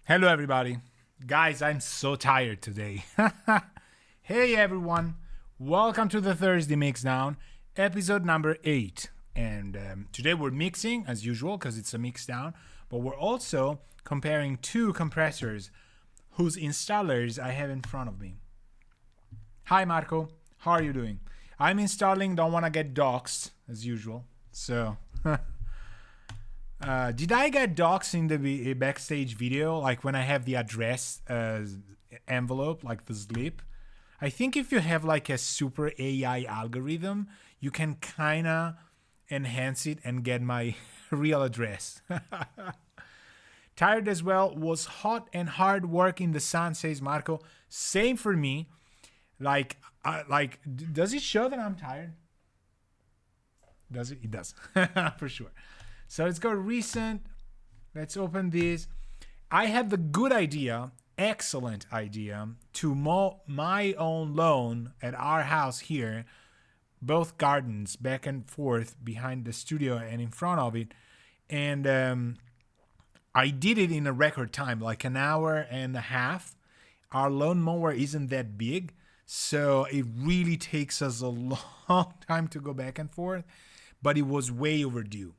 Hello, everybody. Guys, I'm so tired today. Hey, everyone. Welcome to the Thursday Mixdown, episode number 8. And today we're mixing, as usual, because it's a mixdown, but we're also comparing two compressors whose installers I have in front of me. Hi, Marco. How are you doing? I'm installing, don't want to get doxxed, as usual. So... did I get doxxed in the backstage video, like when I have the address envelope, like the slip? I think if you have like a super AI algorithm, you can kind of enhance it and get my real address. Tired as well, was hot and hard work in the sun, says Marco. Same for me. Does it show that I'm tired? Does it? It does, for sure. So let's go recent. Let's open this. I had the good idea, excellent idea, to mow my own lawn at our house here, both gardens back and forth behind the studio and in front of it. And I did it in a record time, like an hour and a half. Our lawn mower isn't that big, so it really takes us a long time to go back and forth, but it was way overdue.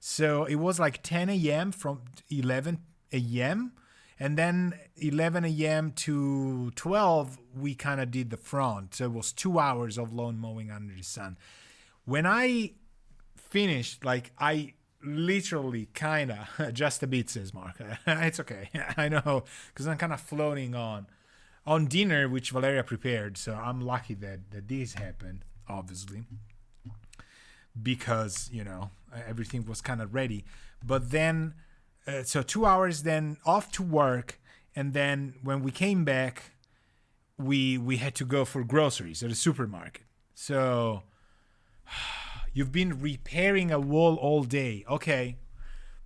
So it was like 10 a.m. from 11 a.m. And then 11 a.m. to 12, we kind of did the front. So it was 2 hours of lawn mowing under the sun. When I finished, like I literally kind of, just a bit, says Mark. It's okay. I know, because I'm kind of floating on dinner, which Valeria prepared. So I'm lucky that this happened, obviously, because, you know, everything was kind of ready. But then, so 2 hours, then off to work. And then when we came back, we had to go for groceries at a supermarket. So you've been repairing a wall all day. Okay,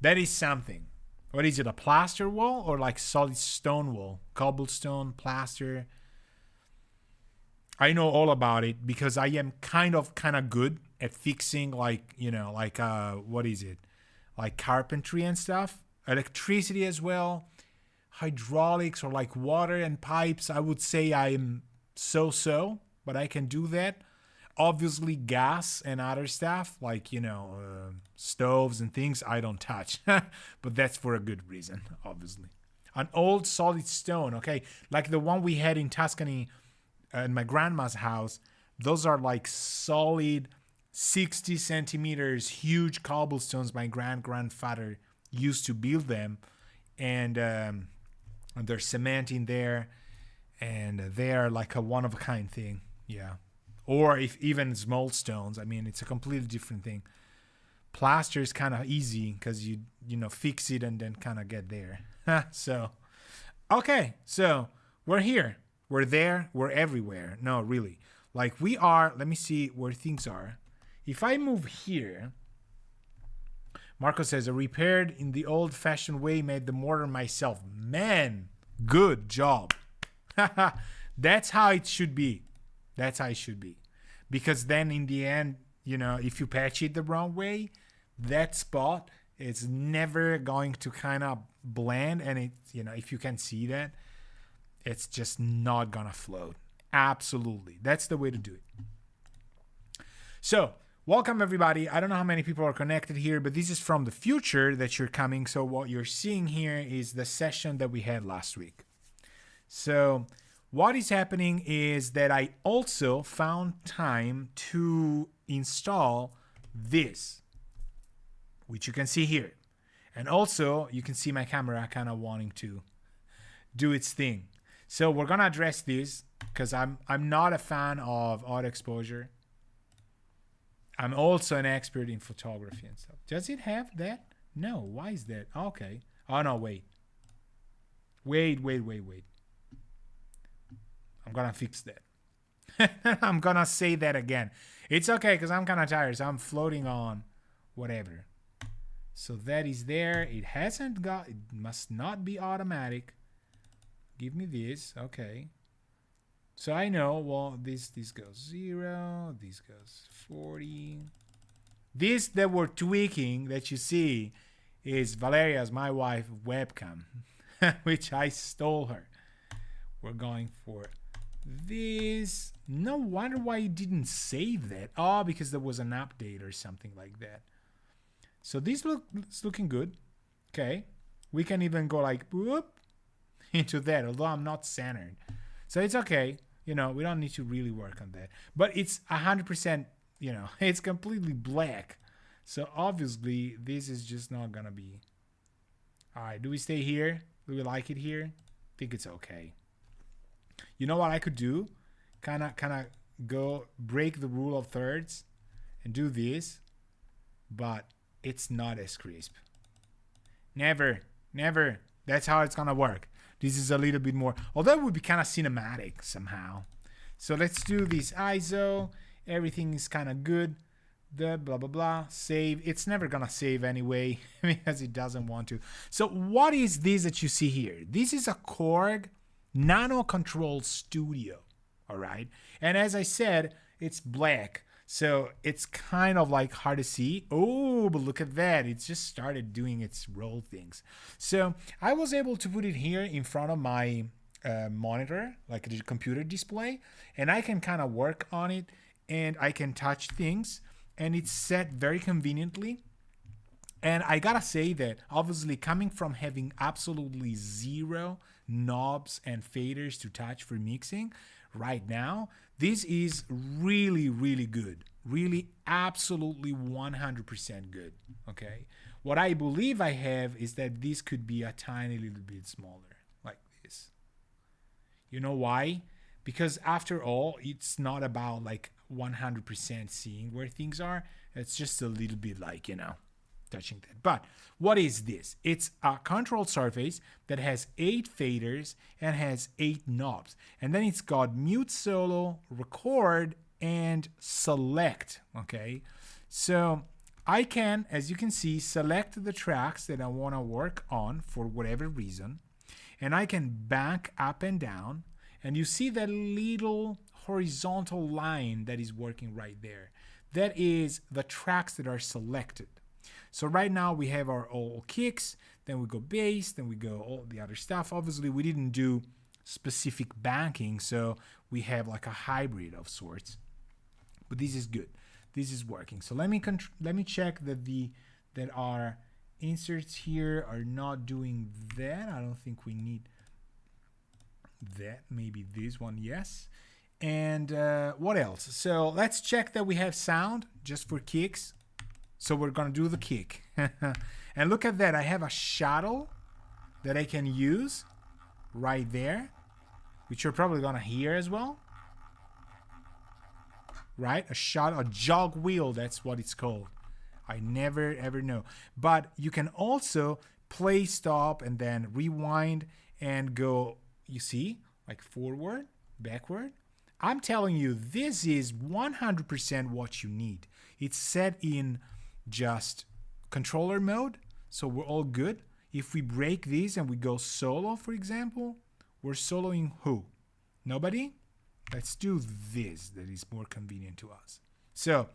that is something. What is it, a plaster wall or like solid stone wall? Cobblestone, plaster? I know all about it because I am kind of good at fixing, like, you know, like what is it, like carpentry and stuff, electricity as well, hydraulics, or like water and pipes. I would say I'm so, but I can do that. Obviously gas and other stuff, like, you know, stoves and things, I don't touch. But that's for a good reason, obviously. An old solid stone, okay, like the one we had in Tuscany in my grandma's house. Those are like solid 60 centimeters, huge cobblestones. My grandfather used to build them, and there's cement in there, and they are like a one-of-a-kind thing. Yeah. Or if even small stones, I mean, it's a completely different thing. Plaster is kind of easy because you know, fix it and then kind of get there. So, okay, so we're here. We're there, we're everywhere. No, really. Like we are, let me see where things are. If I move here, Marco says, I repaired in the old-fashioned way, made the mortar myself. Man, good job. That's how it should be. That's how it should be. Because then in the end, you know, if you patch it the wrong way, that spot is never going to kind of blend. And it, you know, if you can see that, it's just not gonna float. Absolutely. That's the way to do it. So, welcome everybody. I don't know how many people are connected here, but this is from the future that you're coming. So what you're seeing here is the session that we had last week. So what is happening is that I also found time to install this, which you can see here. And also you can see my camera kind of wanting to do its thing. So we're gonna address this because I'm not a fan of auto exposure. I'm also an expert in photography and stuff. Does it have that? No. Why is that? Okay. Oh no, wait. Wait. I'm gonna fix that. I'm gonna say that again. It's okay because I'm kind of tired, so I'm floating on whatever. So that is there. It hasn't got, it must not be automatic. Give me this. Okay. So I know, well, this goes 0, this goes 40. This that we're tweaking that you see is Valeria's, my wife, webcam. which I stole her. We're going for this. No wonder why it didn't save that. Oh, because there was an update or something like that. So this it's looking good. Okay. We can even go like whoop into that, although I'm not centered. So it's okay. We don't need to really work on that. But it's 100%, it's completely black. So obviously this is just not gonna be. All right, do we stay here? Do we like it here? I think it's okay. You know what I could do? Kind of go break the rule of thirds and do this, but it's not as crisp. Never. That's how it's gonna work. This is a little bit more, although it would be kind of cinematic somehow. So let's do this ISO. Everything is kind of good. The blah blah blah. Save. It's never gonna save anyway because it doesn't want to. So what is this that you see here? This is a Korg Nano Control Studio. All right, and as I said, it's black, so it's kind of like hard to see. Oh, but look at that. It's just started doing its roll things. So I was able to put it here in front of my monitor, like the computer display, and I can kind of work on it and I can touch things, and it's set very conveniently. And I gotta say that obviously coming from having absolutely zero knobs and faders to touch for mixing right now, this is really, really good. Really, absolutely 100% good. Okay. What I believe I have is that this could be a tiny little bit smaller, like this. You know why? Because after all, it's not about like 100% seeing where things are. It's just a little bit like, touching that. But what is this? It's a control surface that has 8 faders and has 8 knobs. And then it's got mute, solo, record, and select. Okay. So I can, as you can see, select the tracks that I want to work on for whatever reason. And I can back up and down. And you see that little horizontal line that is working right there. That is the tracks that are selected. So right now we have our all kicks, then we go bass, then we go all the other stuff. Obviously we didn't do specific banking, so we have like a hybrid of sorts. But this is good. This is working. So let me check that our inserts here are not doing that. I don't think we need that. Maybe this one, yes. And what else? So let's check that we have sound just for kicks. So we're going to do the kick. And look at that. I have a shuttle that I can use right there, which you're probably going to hear as well. Right? A jog wheel. That's what it's called. I never, ever know. But you can also play stop and then rewind and go, you see, like forward, backward. I'm telling you, this is 100% what you need. It's set in just controller mode, so we're all good. If we break these and we go solo, for example, we're soloing who? Nobody? Let's do this. That is more convenient to us. So,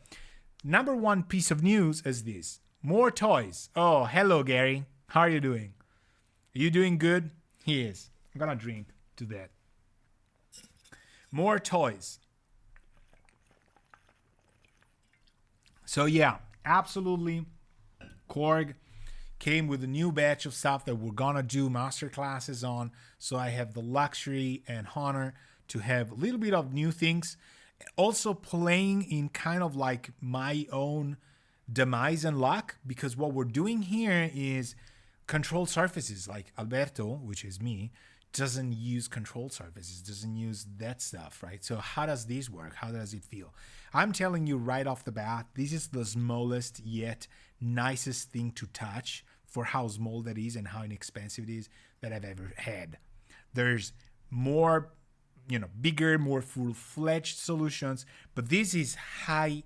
number one piece of news is this. More toys. Oh, hello, Gary. How are you doing? Are you doing good? He is. I'm gonna drink to that. More toys. So yeah, absolutely. Korg came with a new batch of stuff that we're gonna do master classes on. So I have the luxury and honor to have a little bit of new things. Also playing in kind of like my own demise and luck, because what we're doing here is control surfaces. Like Alberto, which is me, doesn't use control surfaces, doesn't use that stuff, right? So how does this work? How does it feel? I'm telling you right off the bat, this is the smallest yet nicest thing to touch for how small that is and how inexpensive it is that I've ever had. There's more, bigger, more full-fledged solutions, but this is high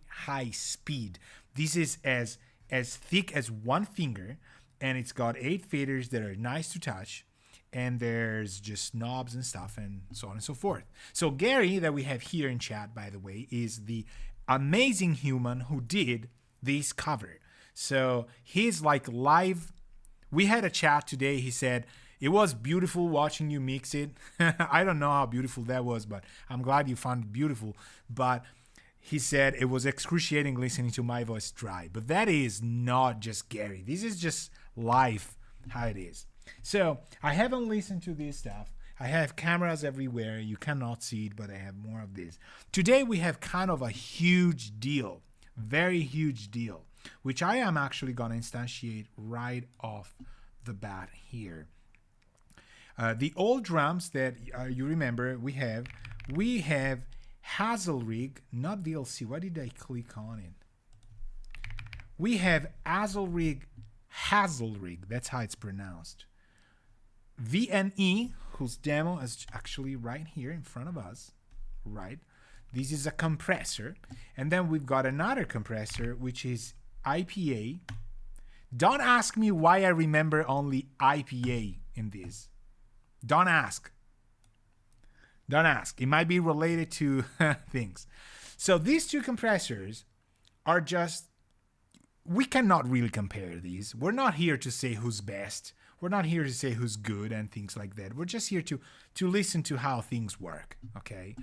speed. This is as thick as one finger, and it's got 8 faders that are nice to touch. And there's just knobs and stuff and so on and so forth. So Gary, that we have here in chat, by the way, is the amazing human who did this cover. So he's like live. We had a chat today. He said, It was beautiful watching you mix it. I don't know how beautiful that was, but I'm glad you found it beautiful. But he said it was excruciating listening to my voice dry. But that is not just Gary. This is just life, how it is. So I haven't listened to this stuff. I have cameras everywhere. You cannot see it, but I have more of this. Today we have kind of a huge deal, very huge deal, which I am actually going to instantiate right off the bat here. The old drums that you remember we have Hazelrig, not VLC. Why did I click on it? We have Hazelrig, that's how it's pronounced. VNE, whose demo is actually right here in front of us, right? This is a compressor. And then we've got another compressor, which is IPA. Don't ask me why I remember only IPA in this. Don't ask. Don't ask. It might be related to things. So these two compressors are just, we cannot really compare these. We're not here to say who's best. We're not here to say who's good and things like that. We're just here to listen to how things work, okay?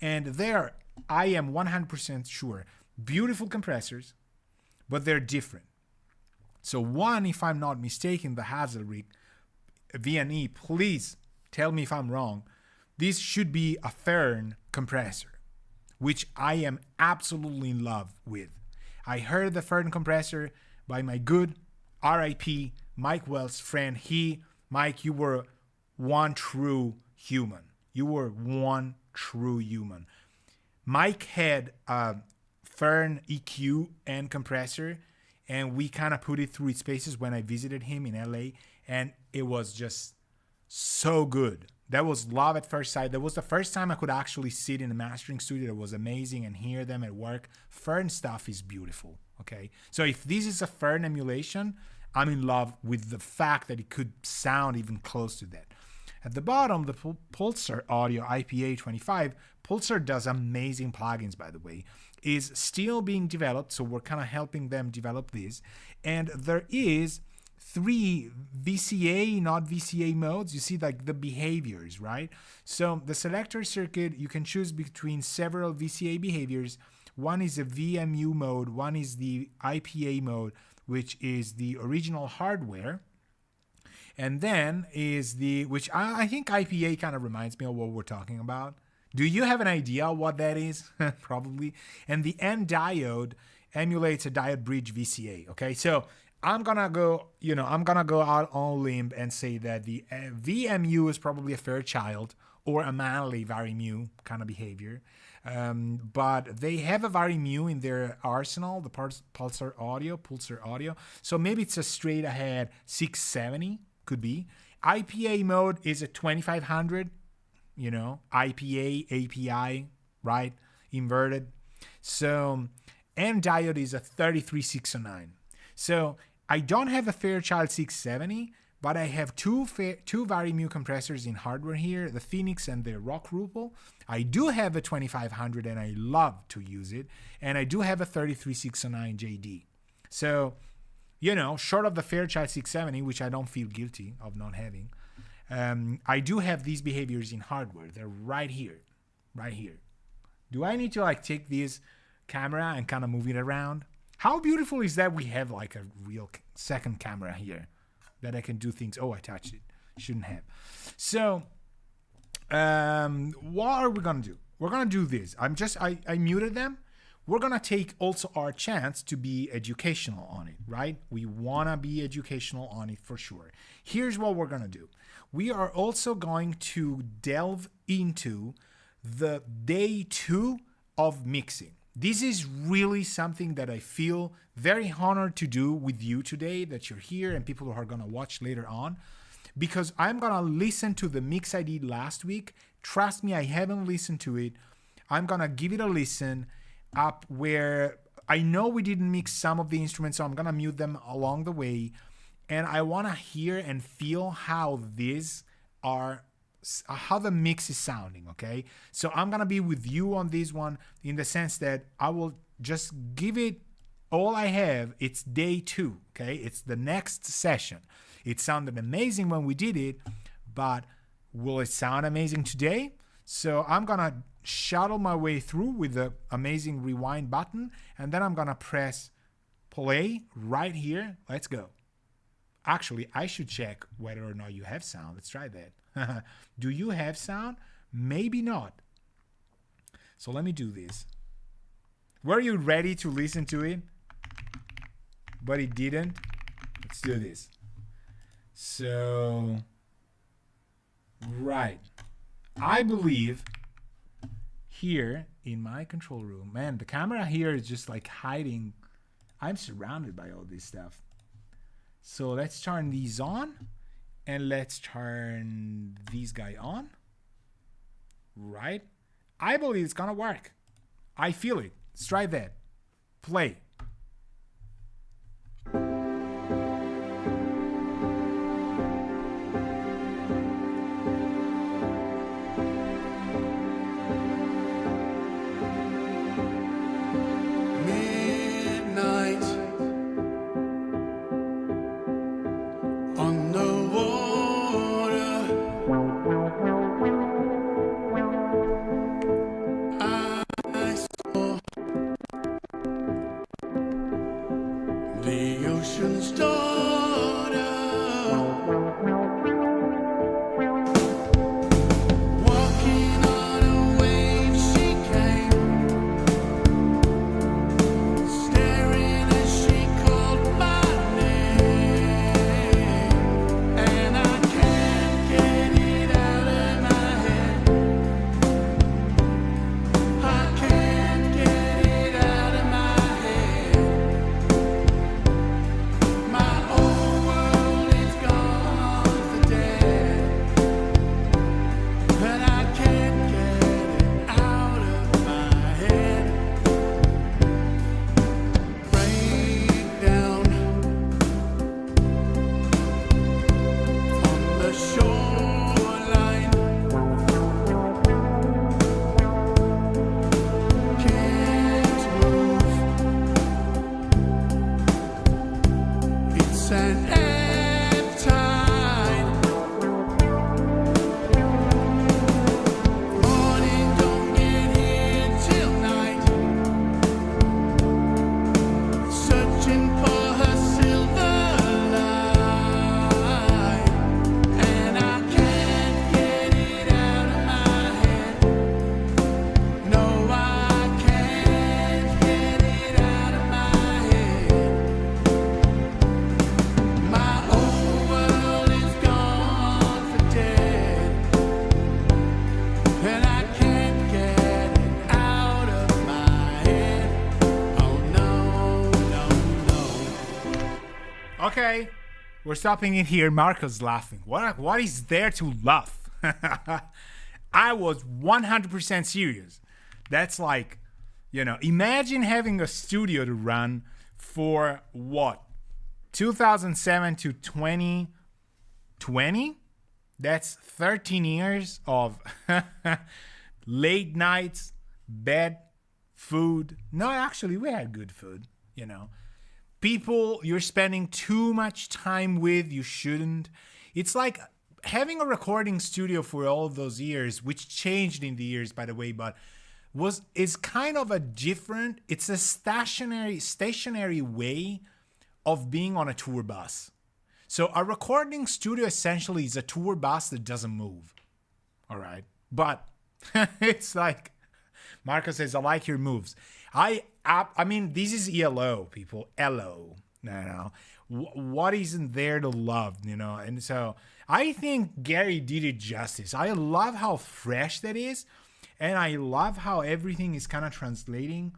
And they're, I am 100% sure, beautiful compressors, but they're different. So one, if I'm not mistaken, the Hazelrig VNE, please tell me if I'm wrong, this should be a Fern compressor, which I am absolutely in love with. I heard the Fern compressor by my good RIP Mike Wells friend. Mike, you were one true human. You were one true human. Mike had a Fern EQ and compressor, and we kind of put it through its paces when I visited him in LA, and it was just so good. That was love at first sight. That was the first time I could actually sit in a mastering studio. That was amazing, and hear them at work. Fern stuff is beautiful, okay? So if this is a Fern emulation, I'm in love with the fact that it could sound even close to that. At the bottom, the Pulsar Audio IPA 25, Pulsar does amazing plugins, by the way, is still being developed, so we're kind of helping them develop this. And there is 3 VCA, not VCA modes. You see like the behaviors, right? So the selector circuit, you can choose between several VCA behaviors. One is a VMU mode, one is the IPA mode, which is the original hardware. And then is the, which I think IPA kind of reminds me of what we're talking about. Do you have an idea what that is? Probably. And the N diode emulates a diode bridge VCA. Okay, so I'm gonna go out on a limb and say that the VMU is probably a Fairchild or a Manley VariMu kind of behavior. But they have a VariMu in their arsenal, the Pulsar Audio. So maybe it's a straight ahead 670, could be. IPA mode is a 2500, IPA, API, right? Inverted. So, and diode is a 33609. So I don't have a Fairchild 670, but I have two VariMu compressors in hardware here, the Phoenix and the Rock Rupel. I do have a 2500 and I love to use it. And I do have a 33609 JD. So, short of the Fairchild 670, which I don't feel guilty of not having, I do have these behaviors in hardware. They're right here. Do I need to take this camera and kind of move it around? How beautiful is that we have a real second camera here that I can do things. Oh, I touched it. Shouldn't have. So, what are we going to do? We're going to do this. I muted them. We're going to take also our chance to be educational on it, right? We want to be educational on it for sure. Here's what we're going to do. We are also going to delve into the day 2 of mixing. This is really something that I feel very honored to do with you today, that you're here and people who are going to watch later on, because I'm going to listen to the mix I did last week. Trust me, I haven't listened to it. I'm going to give it a listen up where I know we didn't mix some of the instruments, so I'm going to mute them along the way. And I want to hear and feel how the mix is sounding, okay? So I'm going to be with you on this one in the sense that I will just give it all I have, it's day 2, okay? It's the next session. It sounded amazing when we did it, but will it sound amazing today? So I'm gonna shuttle my way through with the amazing rewind button, and then I'm gonna press play right here. Let's go. Actually, I should check whether or not you have sound. Let's try that. Do you have sound? Maybe not. So let me do this. Were you ready to listen to it? But it didn't. Let's do this. So, right. I believe here in my control room, man, the camera here is just like hiding. I'm surrounded by all this stuff. So let's turn these on, and let's turn these guy on. Right? I believe it's gonna work. I feel it. Let's try that. Play. Okay, we're stopping it here. Marco's laughing. What is there to laugh? I was 100% serious. That's like, imagine having a studio to run for what? 2007 to 2020? That's 13 years of late nights, bad food. No, actually, we had good food, People you're spending too much time with, you shouldn't. It's like having a recording studio for all of those years, which changed in the years, by the way, but is kind of a different, it's a stationary way of being on a tour bus. So a recording studio essentially is a tour bus that doesn't move. All right. But it's like, Marco says, I like your moves. I mean, this is ELO, people. ELO. No. What isn't there to love, And so I think Gary did it justice. I love how fresh that is. And I love how everything is kind of translating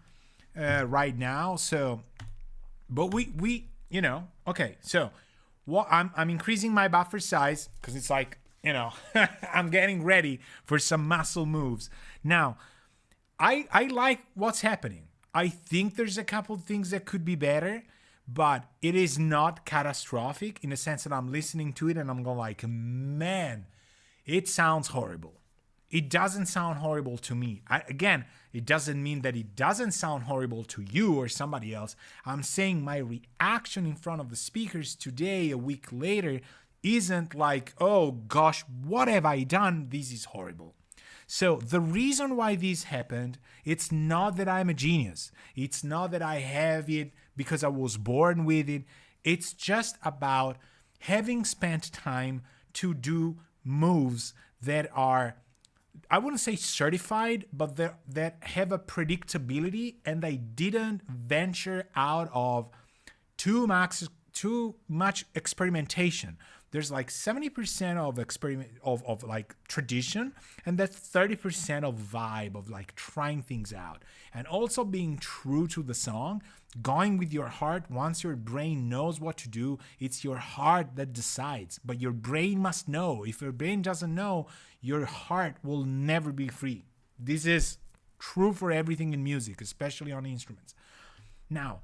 right now. So, but we okay. So what I'm increasing my buffer size because it's like, I'm getting ready for some muscle moves. Now, I like what's happening. I think there's a couple of things that could be better, but it is not catastrophic in the sense that I'm listening to it and I'm going like, man, it sounds horrible. it doesn't sound horrible to me. Again, it doesn't mean that it doesn't sound horrible to you or somebody else. I'm saying my reaction in front of the speakers today, a week later, isn't like, oh gosh, what have I done? This is horrible. So the reason why this happened, it's not that I'm a genius. It's not that I have it because I was born with it. It's just about having spent time to do moves that are, I wouldn't say certified, but that have a predictability, and they didn't venture out of too much experimentation. There's like 70% of experiment of like tradition, and that's 30% of vibe, of like trying things out, and also being true to the song, going with your heart. Once your brain knows what to do, it's your heart that decides, but your brain must know. If your brain doesn't know, your heart will never be free. This is true for everything in music, especially on instruments. Now,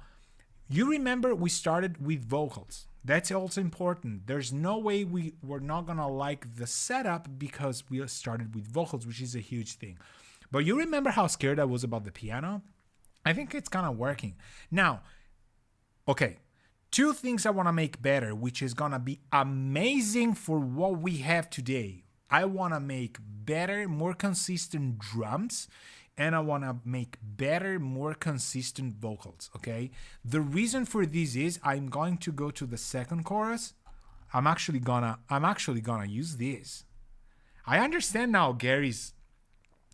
you remember we started with vocals. That's also important. There's no way we're not gonna like the setup because we started with vocals, which is a huge thing. But you remember how scared I was about the piano? I think it's kind of working. Now, okay, two things I want to make better, which is gonna be amazing for what we have today. I want to make better, more consistent drums, and I want to make better, more consistent vocals, okay? The reason for this is I'm going to go to the second chorus. I'm actually gonna use this. I understand now Gary's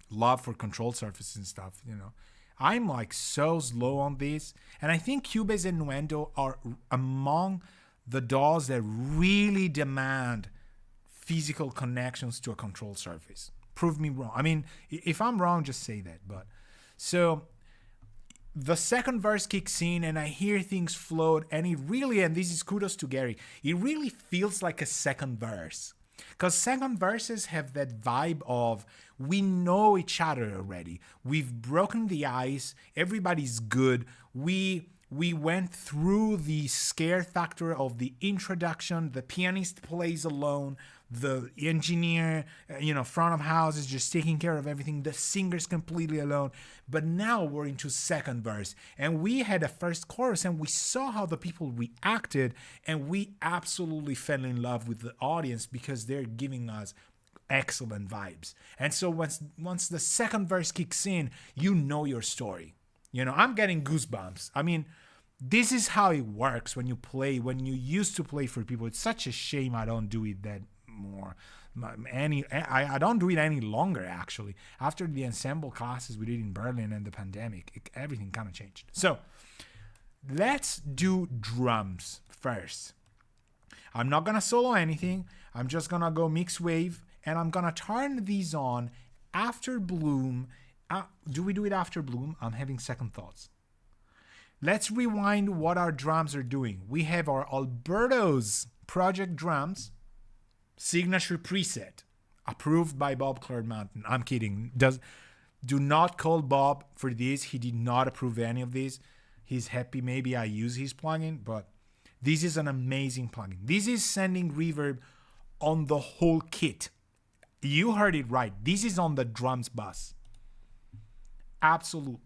love for control surfaces and stuff, you know. I'm like so slow on this, and I think Cubase and Nuendo are among the DAWs that really demand physical connections to a control surface. Prove me wrong. I mean, if I'm wrong, just say that. But so the second verse kicks in and I hear things float, and it really, and this is kudos to Gary, it really feels like a second verse. Because second verses have that vibe of we know each other already. We've broken the ice. Everybody's good. We went through the scare factor of the introduction. The pianist plays alone. The engineer, front of house is just taking care of everything. The singer's completely alone. But now we're into second verse. And we had a first chorus and we saw how the people reacted. And we absolutely fell in love with the audience because they're giving us excellent vibes. And so once the second verse kicks in, you know your story. I'm getting goosebumps. I mean, this is how it works when you used to play for people. It's such a shame I don't do it that more. I don't do it any longer, actually. After the ensemble classes we did in Berlin and the pandemic, everything kind of changed. So let's do drums first. I'm not gonna solo anything. I'm just gonna go mix wave, and I'm gonna turn these on after Bloom. Do we do it after Bloom? I'm having second thoughts. Let's rewind what our drums are doing. We have our Alberto's Project Drums signature preset, approved by Bob Clearmountain. I'm kidding. Do not call Bob for this. He did not approve any of this. He's happy maybe I use his plugin, but this is an amazing plugin. This is sending reverb on the whole kit. You heard it right. This is on the drums bus. Absolutely.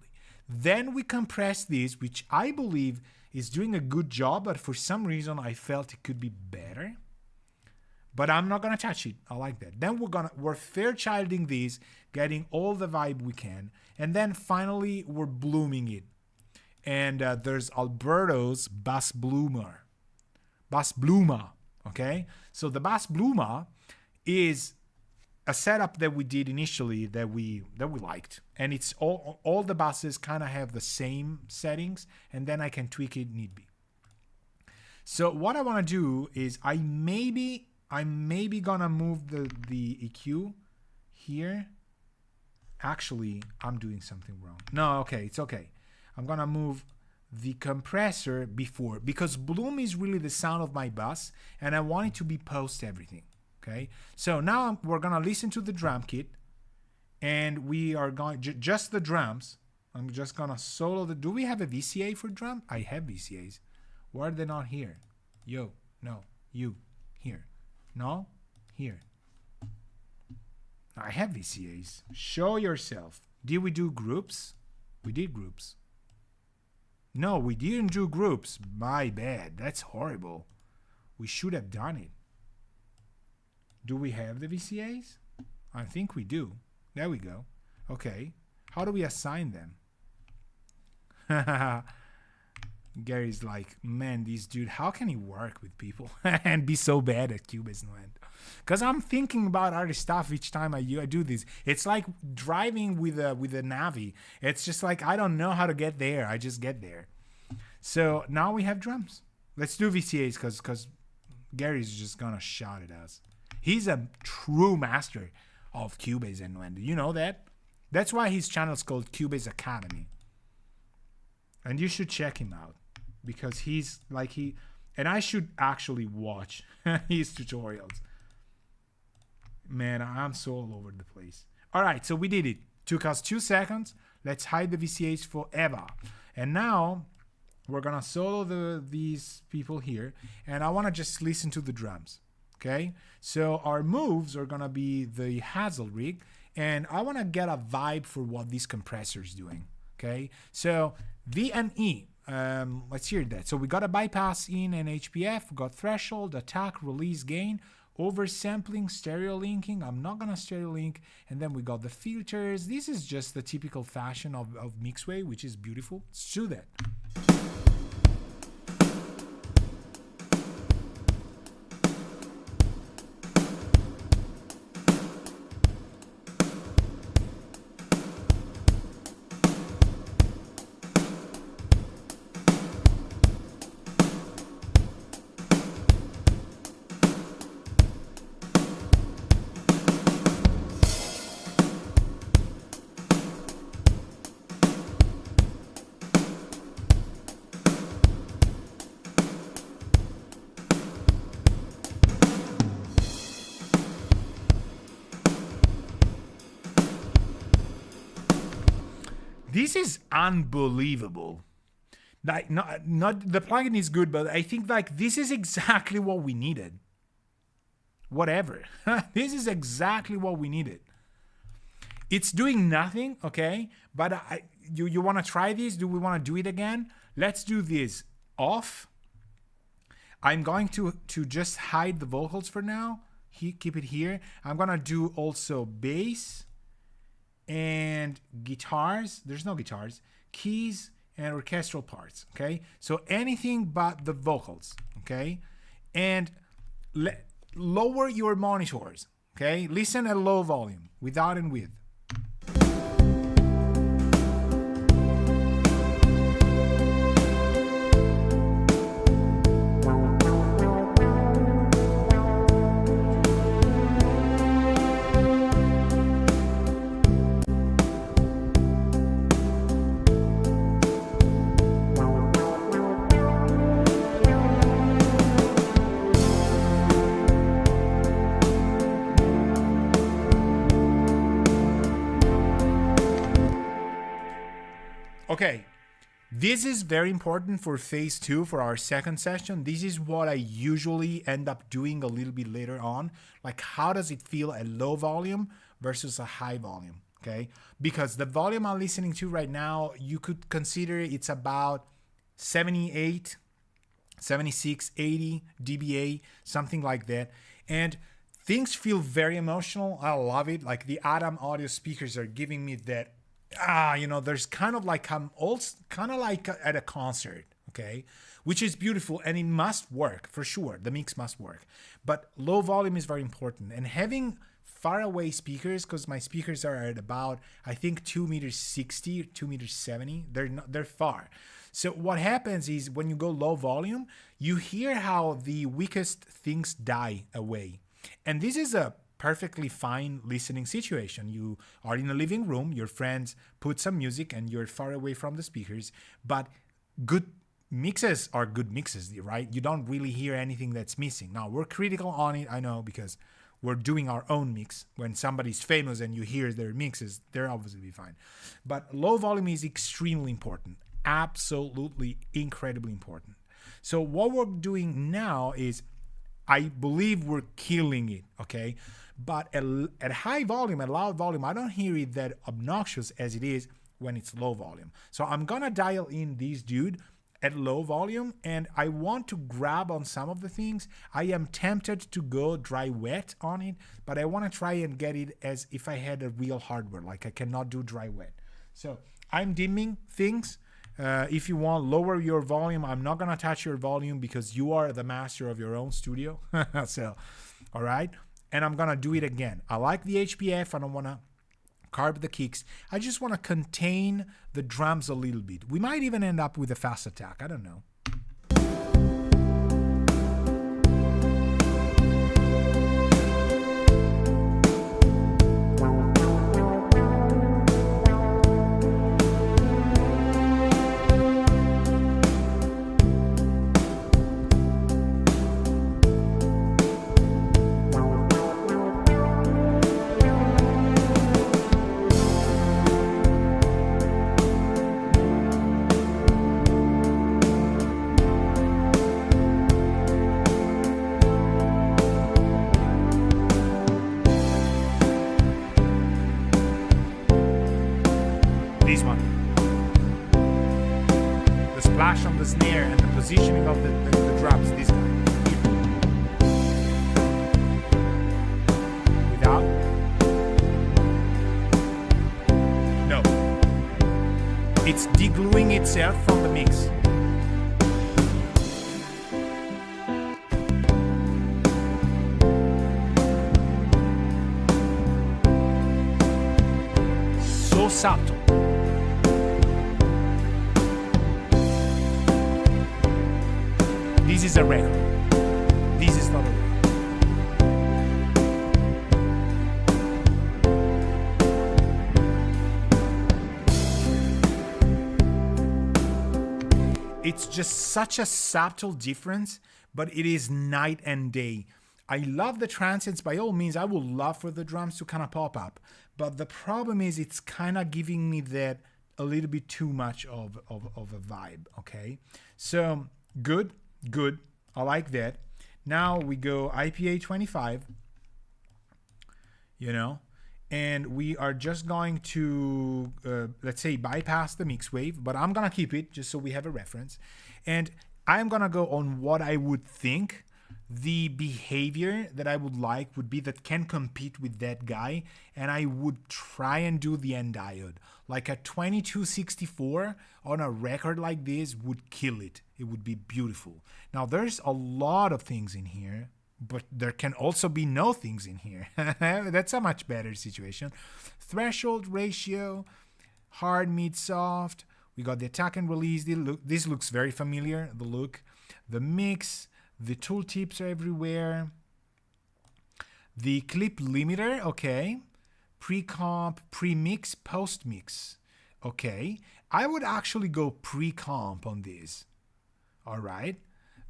Then we compress this, which I believe is doing a good job, but for some reason I felt it could be better. But I'm not gonna touch it. I like that. Then we're Fairchilding this, getting all the vibe we can, and then finally we're blooming it. And there's Alberto's Bass Bloomer, okay? So the Bass Bloomer is a setup that we did initially that we liked, and it's all the basses kind of have the same settings, and then I can tweak it need be. So what I want to do is I'm maybe gonna move the EQ here. Actually, I'm doing something wrong. No, okay, it's okay. I'm gonna move the compressor before, because Bloom is really the sound of my bass, and I want it to be post everything. Okay, so now we're gonna listen to the drum kit, and we are going just the drums. I'm just gonna solo the. Do we have a VCA for drum? I have VCAs. Why are they not here? Yo, no, you, here, no, here. I have VCAs. Show yourself. Did we do groups? We did groups. No, we didn't do groups. My bad. That's horrible. We should have done it. Do we have the VCAs? I think we do. There we go. Okay. How do we assign them? Gary's like, man, this dude, how can he work with people and be so bad at Cubase and Land? Because I'm thinking about other stuff each time I do this. It's like driving with a Navi. It's just like, I don't know how to get there. I just get there. So now we have drums. Let's do VCAs because Gary's just going to shout at us. He's a true master of Cubase and Land. You know that? That's why his channel is called Cubase Academy. And you should check him out. Because he's like and I should actually watch his tutorials. Man, I'm so all over the place. All right, so we did it. Took us 2 seconds. Let's hide the VCAs forever. And now we're gonna solo these people here, and I wanna just listen to the drums. Okay, so our moves are gonna be the Hazel rig, and I wanna get a vibe for what this compressor is doing. Okay, so V and E. Let's hear that. So we got a bypass in and HPF, we got threshold, attack, release, gain, oversampling, stereo linking. I'm not gonna stereo link. And then we got the filters. This is just the typical fashion of Mixway, which is beautiful. Let's do that. This is unbelievable. Like, not the plugin is good, but I think like this is exactly what we needed. Whatever. This is exactly what we needed. It's doing nothing, okay? But you want to try this? Do we want to do it again? Let's do this off. I'm going to just hide the vocals for now. Keep it here. I'm going to do also bass and guitars. There's no guitars. Keys and orchestral parts, okay? So anything but the vocals, okay? And lower your monitors, okay? Listen at low volume, without and with. Okay, this is very important for phase 2, for our second session. This is what I usually end up doing a little bit later on. Like, how does it feel at low volume versus a high volume, okay? Because the volume I'm listening to right now, you could consider it's about 78, 76, 80 dBA, something like that. And things feel very emotional. I love it. Like the Adam audio speakers are giving me that, there's kind of like I'm also kind of like at a concert, okay, which is beautiful, and it must work for sure. The mix must work, but low volume is very important. And having far away speakers, because my speakers are at about, I think, 2.60 meters, 2.70 meters. They're far. So what happens is when you go low volume, you hear how the weakest things die away, and this is a perfectly fine listening situation. You are in a living room, your friends put some music, and you're far away from the speakers, but good mixes are good mixes, right? You don't really hear anything that's missing. Now, we're critical on it, I know, because we're doing our own mix. When somebody's famous and you hear their mixes, they're obviously fine. But low volume is extremely important, absolutely incredibly important. So what we're doing now is, I believe we're killing it, okay? But at high volume, at loud volume, I don't hear it that obnoxious as it is when it's low volume. So I'm gonna dial in this dude at low volume, and I want to grab on some of the things. I am tempted to go dry wet on it, but I want to try and get it as if I had a real hardware, like I cannot do dry wet. So I'm dimming things. If you want, lower your volume. I'm not gonna touch your volume because you are the master of your own studio. So, all right. And I'm gonna do it again. I like the HPF. I don't wanna carb the kicks. I just want to contain the drums a little bit. We might even end up with a fast attack. I don't know. This one. The splash on the snare and the positioning of the drums, this guy. Without? No. It's degluing itself from the mix. So subtle. This is a record. This is not a record. It's just such a subtle difference, but it is night and day. I love the transients. By all means, I would love for the drums to kind of pop up. But the problem is it's kind of giving me that a little bit too much of a vibe, okay? So, good. I like that. Now we go IPA 25, and we are just going to, let's say, bypass the mix wave, but I'm going to keep it just so we have a reference. And I'm going to go on what I would think the behavior that I would like would be that can compete with that guy, and I would try and do the end diode. Like a 2264 on a record like this would kill it. It would be beautiful. Now there's a lot of things in here, but there can also be no things in here. That's a much better situation. Threshold ratio, hard, mid, soft. We got the attack and release. This looks very familiar, the look. The mix. The tooltips are everywhere. The clip limiter, okay. Pre-comp, pre-mix, post-mix. Okay. I would actually go pre-comp on this. All right.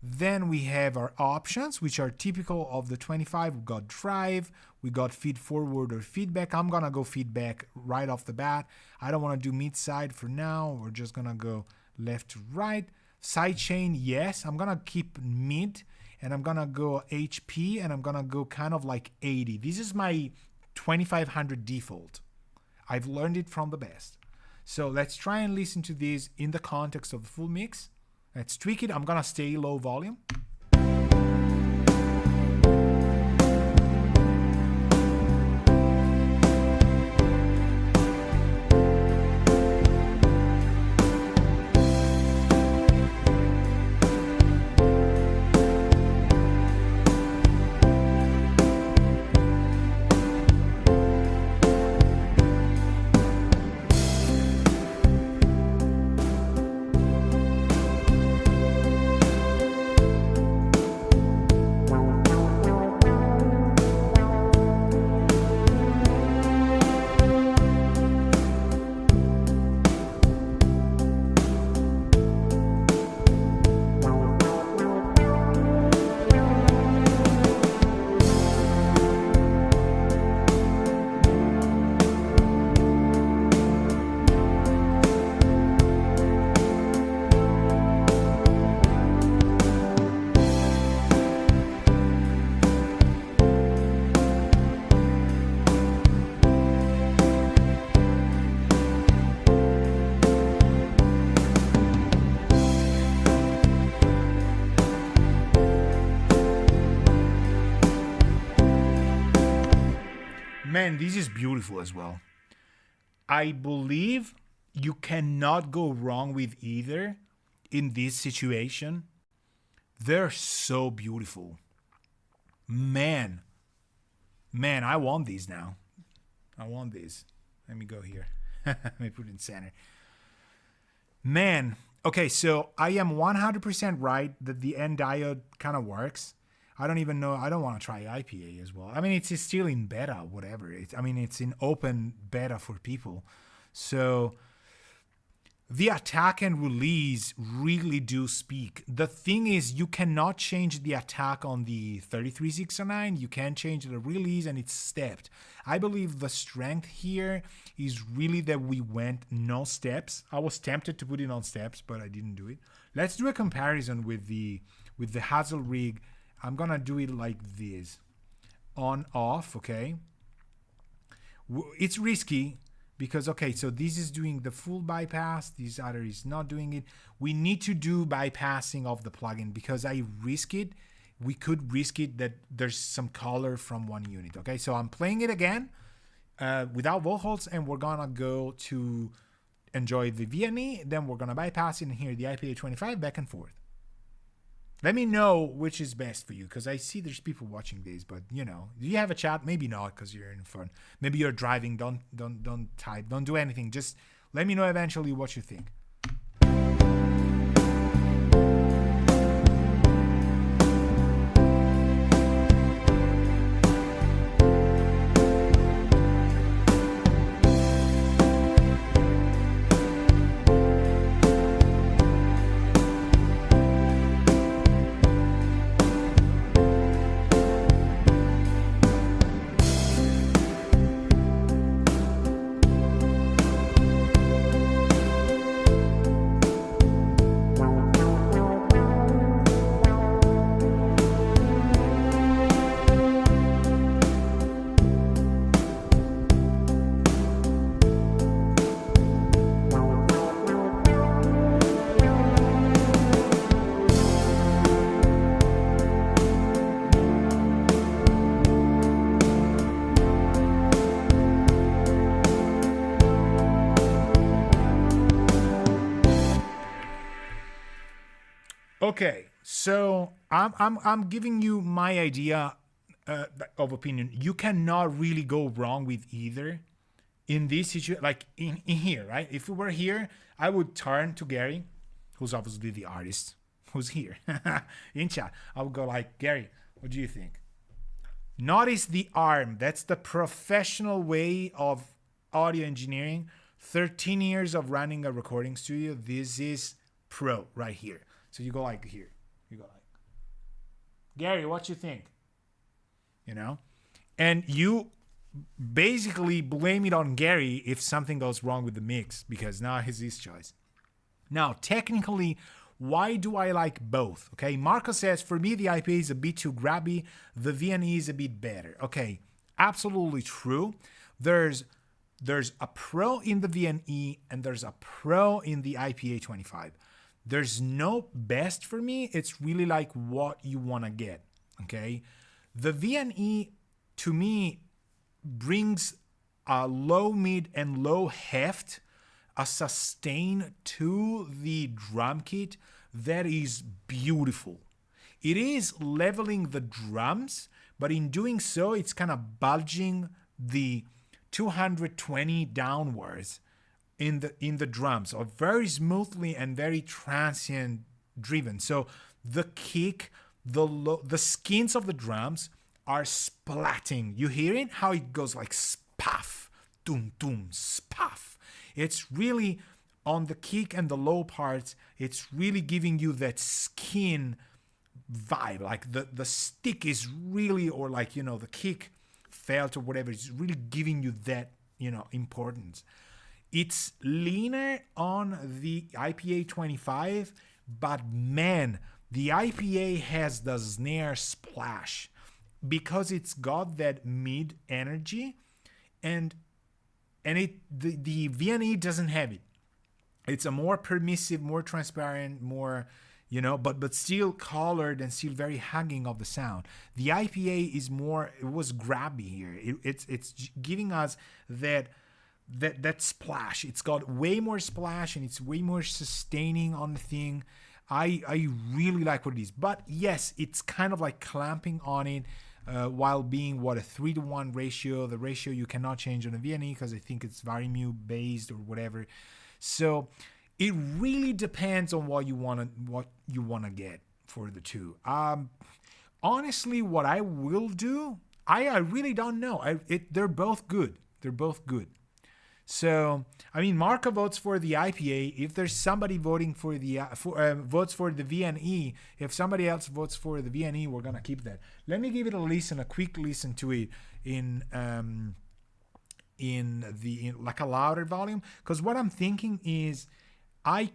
Then we have our options, which are typical of the 25. We got drive, we got feed forward or feedback. I'm gonna go feedback right off the bat. I don't want to do mid-side for now. We're just gonna go left to right. Sidechain, yes. I'm gonna keep mid, and I'm gonna go HP, and I'm gonna go kind of like 80. This is my 2500 default. I've learned it from the best. So let's try and listen to this in the context of the full mix. Let's tweak it. I'm gonna stay low volume. Man, this is beautiful as well. I believe you cannot go wrong with either in this situation. They're so beautiful. Man, I want these now. I want these. Let me go here. Let me put it in center. Man, okay, so I am 100% right that the N diode kind of works. I don't even know. I don't want to try IPA as well. I mean, it's still in beta, whatever. It's in open beta for people. So the attack and release really do speak. The thing is, you cannot change the attack on the 33609. You can change the release, and it's stepped. I believe the strength here is really that we went no steps. I was tempted to put it on steps, but I didn't do it. Let's do a comparison with the Hazel rig. I'm gonna do it like this, on off. Okay, it's risky because, okay, so this is doing the full bypass, this other is not doing it. We need to do bypassing of the plugin because I risk it. We could risk it that there's some color from one unit. Okay, so I'm playing it again without vocals, and we're gonna go to enjoy the VNE, then we're gonna bypass it and hear the IPA 25 back and forth. Let me know which is best for you, because I see there's people watching this, but do you have a chat? Maybe not, because you're in fun. Maybe you're driving. Don't type. Don't do anything. Just let me know eventually what you think. Okay, so I'm giving you my idea of opinion. You cannot really go wrong with either in this situation, like in here, right? If we were here, I would turn to Gary, who's obviously the artist, who's here in chat. I would go like, Gary, what do you think? Notice the arm. That's the professional way of audio engineering. 13 years of running a recording studio. This is pro right here. So you go like here. You go like, Gary, what you think? And you basically blame it on Gary if something goes wrong with the mix, because now it's his choice. Now, technically, why do I like both? Okay, Marco says, for me, the IPA is a bit too grabby. The VNE is a bit better. Okay, absolutely true. There's a pro in the VNE and there's a pro in the IPA 25. There's no best for me. It's really like what you want to get. Okay, the VNE to me brings a low mid and low heft, a sustain to the drum kit that is beautiful. It is leveling the drums, but in doing so, it's kind of bulging the 220 downwards in the drums, or very smoothly and very transient driven. So the kick, the skins of the drums are splatting. You hear it? How it goes like spaff, doom, doom, spaff. It's really on the kick and the low parts, it's really giving you that skin vibe. Like the stick is really, or like, the kick felt or whatever, it's really giving you that, importance. It's leaner on the IPA 25, but man, the IPA has the snare splash because it's got that mid energy, and the VNE doesn't have it. It's a more permissive, more transparent, more, but still colored and still very hugging of the sound. The IPA is more, it was grabby here. It's giving us that splash. It's got way more splash and it's way more sustaining on the thing. I really like what it is. But yes, it's kind of like clamping on it while being a 3-to-1 ratio. The ratio you cannot change on a VNE because I think it's Varimu based or whatever. So it really depends on what you wanna get for the two. Honestly, what I will do, I really don't know. They're both good. So, I mean, Marco votes for the IPA. If there's somebody voting for the votes for the VNE, if somebody else votes for the VNE, we're gonna keep that. Let me give it a quick listen to it in like a louder volume, because what I'm thinking is I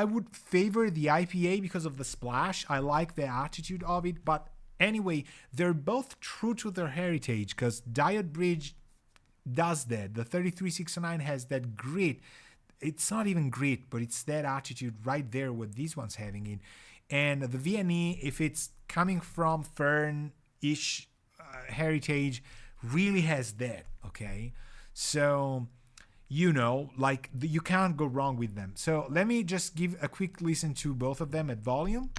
would favor the IPA because of the splash. I like the attitude of it, but anyway, they're both true to their heritage because Diode Bridge does that. The 3369 has that grit. It's not even grit, but it's that attitude right there with these ones having it. And the VNE, if it's coming from Fern-ish heritage, really has that, okay? So, you can't go wrong with them. So let me just give a quick listen to both of them at volume.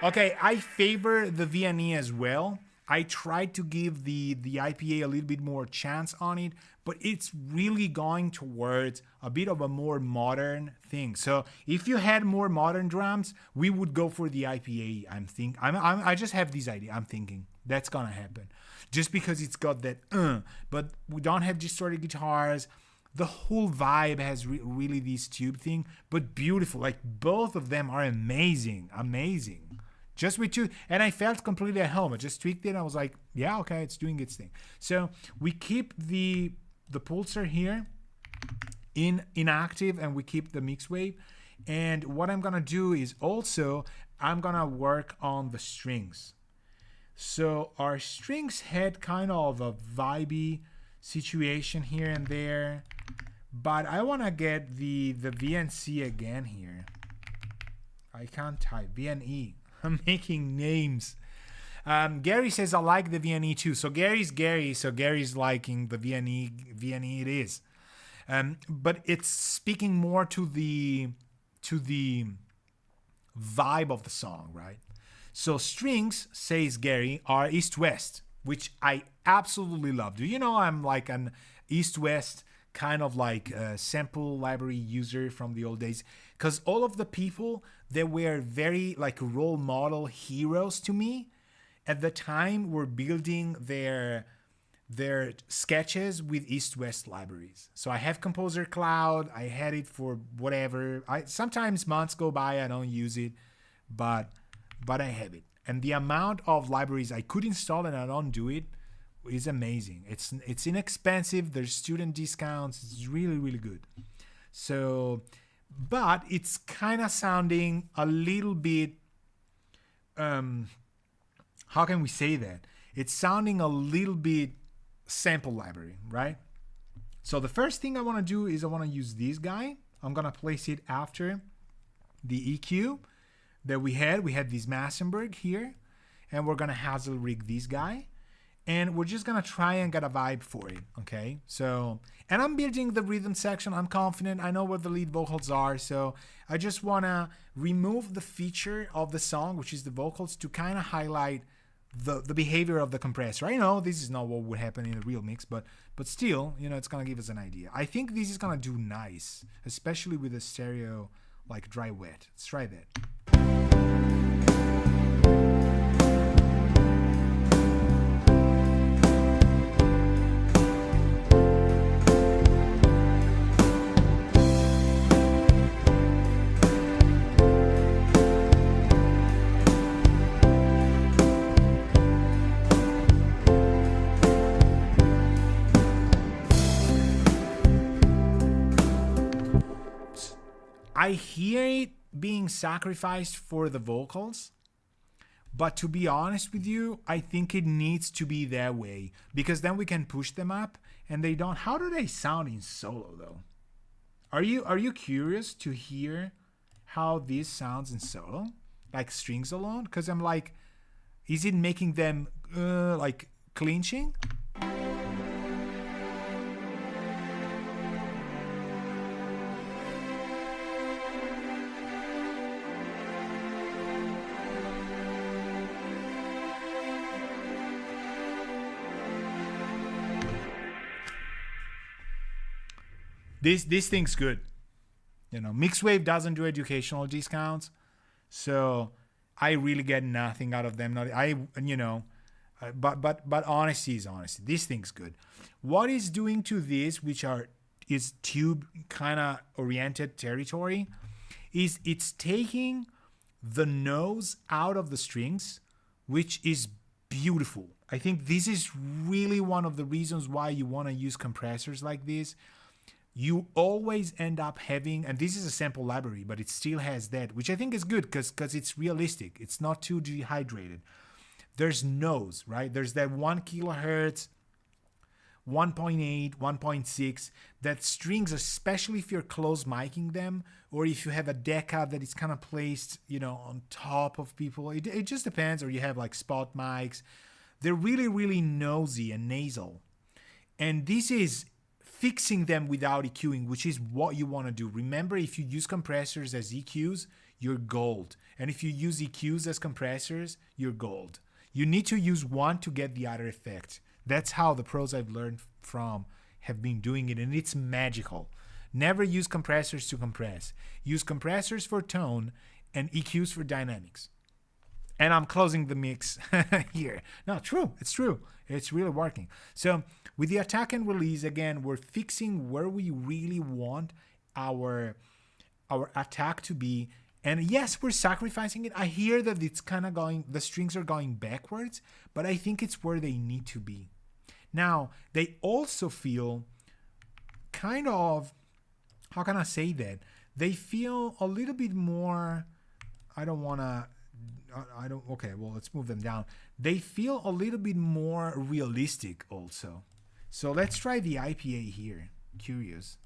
Okay, I favor the VNE as well. I tried to give the IPA a little bit more chance on it, but it's really going towards a bit of a more modern thing. So if you had more modern drums, we would go for the IPA. I just have this idea. I'm thinking that's gonna happen, just because it's got that. But we don't have distorted guitars. The whole vibe has really this tube thing, but beautiful. Like both of them are amazing. Just with two, and I felt completely at home. I just tweaked it. I was like, yeah, okay, it's doing its thing. So we keep the pulsar here in inactive, and we keep the mix wave. And what I'm gonna do is also I'm gonna work on the strings. So our strings had kind of a vibey situation here and there, but I wanna get the VNC again here. I can't type VNE. I'm making names. Gary says I like the VNE too. So Gary's Gary. So Gary's liking the VNE. VNE it is. But it's speaking more to the vibe of the song, right? So strings, says Gary, are East-West, which I absolutely love. Do you know I'm like an East-West kind of like sample library user from the old days? Because all of the people that were very like role model heroes to me at the time were building their sketches with East-West libraries. So I have Composer Cloud. I had it for whatever. Sometimes months go by, I don't use it, but I have it. And the amount of libraries I could install and I don't do it is amazing. It's inexpensive. There's student discounts. It's really, really good. So, but it's kind of sounding a little bit, how can we say that? It's sounding a little bit sample library, right? So the first thing I want to do is I want to use this guy. I'm going to place it after the EQ that we had. We had this Massenburg here, and we're going to Hazel rig this guy. and we're just gonna try and get a vibe for it, okay? So, and I'm building the rhythm section. I'm confident. I know what the lead vocals are, so I just wanna remove the feature of the song, which is the vocals, to kind of highlight the behavior of the compressor. I know this is not what would happen in a real mix, but still, you know, it's gonna give us an idea. I think this is gonna do nice, especially with the stereo like dry wet. Let's try that. I hear it being sacrificed for the vocals, but to be honest with you, I think it needs to be that way, because then we can push them up and they don't. How do they sound in solo though? Are you curious to hear how this sounds in solo, like strings alone? Because I'm like, is it making them like clinching? This thing's good. You know, Mixwave doesn't do educational discounts, so I really get nothing out of them. But honesty is honesty. This thing's good. What it's doing to this, which is tube kind of oriented territory, is it's taking the nose out of the strings, which is beautiful. I think this is really one of the reasons why you want to use compressors like this. You always end up having, and this is a sample library, but it still has that, which I think is good because it's realistic. It's not too dehydrated. There's nose, right? There's that 1 kilohertz, 1.8, 1.6, that strings, especially if you're close miking them, or if you have a deca that is kind of placed, you know, on top of people. It just depends, or you have like spot mics. They're really, really nosy and nasal. And this is fixing them without EQing, which is what you want to do. Remember, if you use compressors as EQs, you're gold. And if you use EQs as compressors, you're gold. You need to use one to get the other effect. That's how the pros I've learned from have been doing it, and it's magical. Never use compressors to compress. Use compressors for tone and EQs for dynamics. And I'm closing the mix here. No, true. It's true. It's really working. So with the attack and release, again, we're fixing where we really want our attack to be. And yes, we're sacrificing it. I hear that it's kind of going, the strings are going backwards, but I think it's where they need to be. Now, they also feel kind of, how can I say that? They feel a little bit more, okay, well, let's move them down. They feel a little bit more realistic also. So let's try the IPA here. Curious.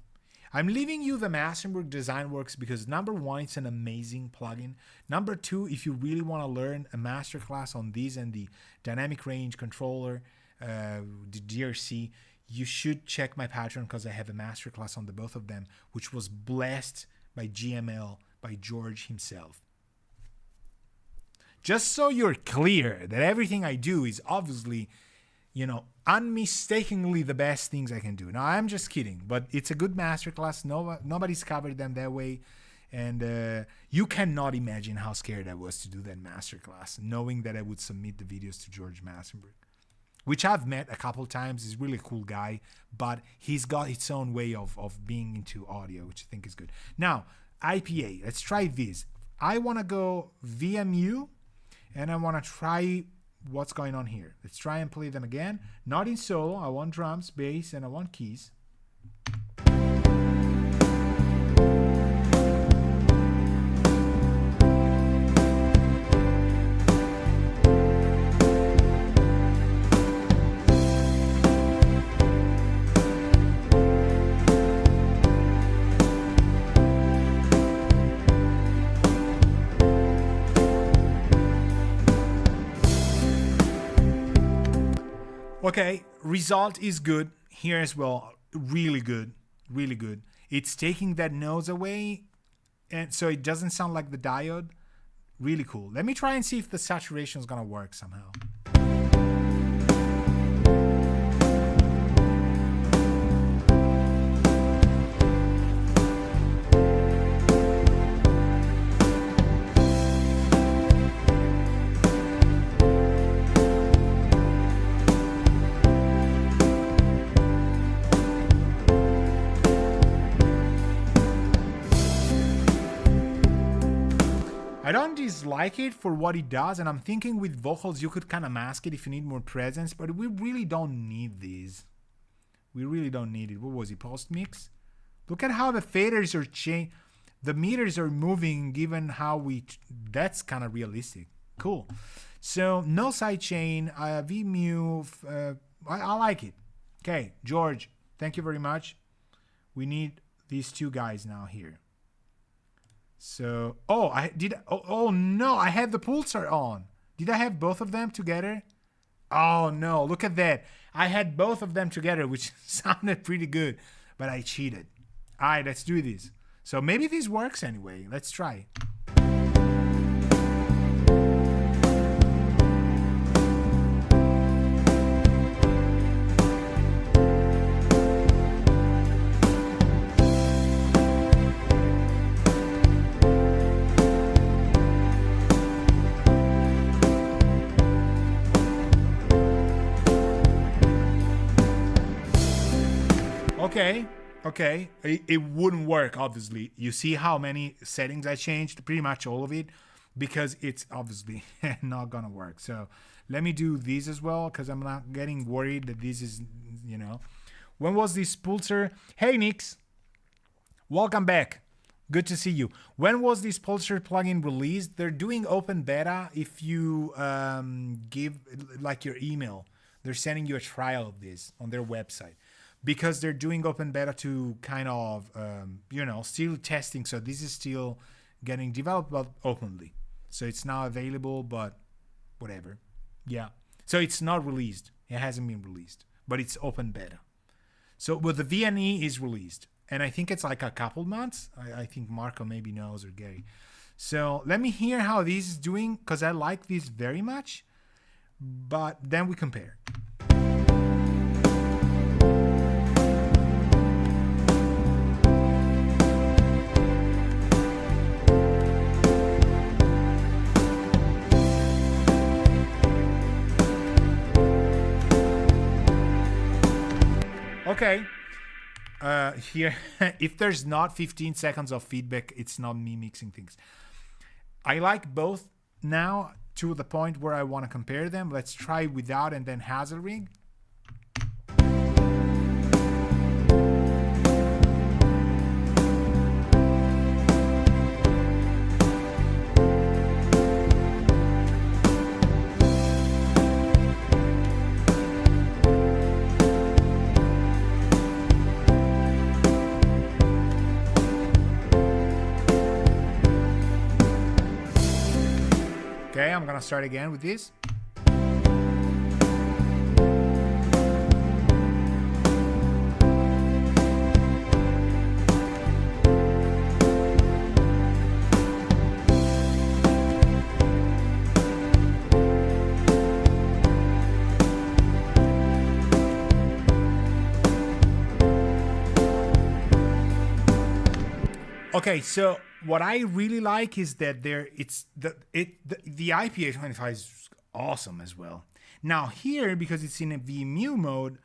I'm leaving you the Massenburg DesignWorks because number one, it's an amazing plugin. Number two, if you really want to learn a masterclass on these and the dynamic range controller, the DRC, you should check my Patreon because I have a masterclass on the both of them, which was blessed by GML, by George himself. Just so you're clear that everything I do is obviously, you know, unmistakably the best things I can do. Now, I'm just kidding, but it's a good masterclass. Nobody's covered them that way. And you cannot imagine how scared I was to do that masterclass, knowing that I would submit the videos to George Massenburg, which I've met a couple times. He's a really cool guy, but he's got his own way of being into audio, which I think is good. Now, IPA, let's try this. I want to go VMU, and I want to try what's going on here. Let's try and play them again. Not in solo. I want drums, bass, and I want keys. Okay, result is good here as well. Really good, really good. It's taking that noise away, and so it doesn't sound like the diode. Really cool. Let me try and see if the saturation is gonna work somehow. I don't dislike it for what it does, and I'm thinking with vocals you could kind of mask it if you need more presence, but we really don't need these. We really don't need it. What was it, post mix? Look at how the faders are changing. The meters are moving given how that's kind of realistic. Cool. So no sidechain, VMU, I like it. Okay, George, thank you very much. We need these two guys now here. So, oh no, I had the pulsar on. Did I have both of them together? Oh no, look at that. I had both of them together, which sounded pretty good, but I cheated. All right, let's do this. So maybe this works anyway. Let's try. Okay. It wouldn't work, obviously. You see how many settings I changed? Pretty much all of it, because it's obviously not gonna work. So let me do these as well, because I'm not getting worried that this is, When was this pulsar? Hey, Nix. Welcome back. Good to see you. When was this pulsar plugin released? They're doing open beta. If you give like your email, they're sending you a trial of this on their website. Because they're doing open beta to kind of, still testing. So this is still getting developed, but openly. So it's now available, but whatever. Yeah. So it's not released. It hasn't been released, but it's open beta. So, but the VNE is released. And I think it's like a couple months. I think Marco maybe knows, or Gary. So let me hear how this is doing, because I like this very much. But then we compare. Okay, here, if there's not 15 seconds of feedback, it's not me mixing things. I like both now to the point where I want to compare them. Let's try without and then Hazelrig. Okay, I'm gonna start again with this. Okay, so what I really like is that the IPA25 is awesome as well. Now here, because it's in a VMU mode,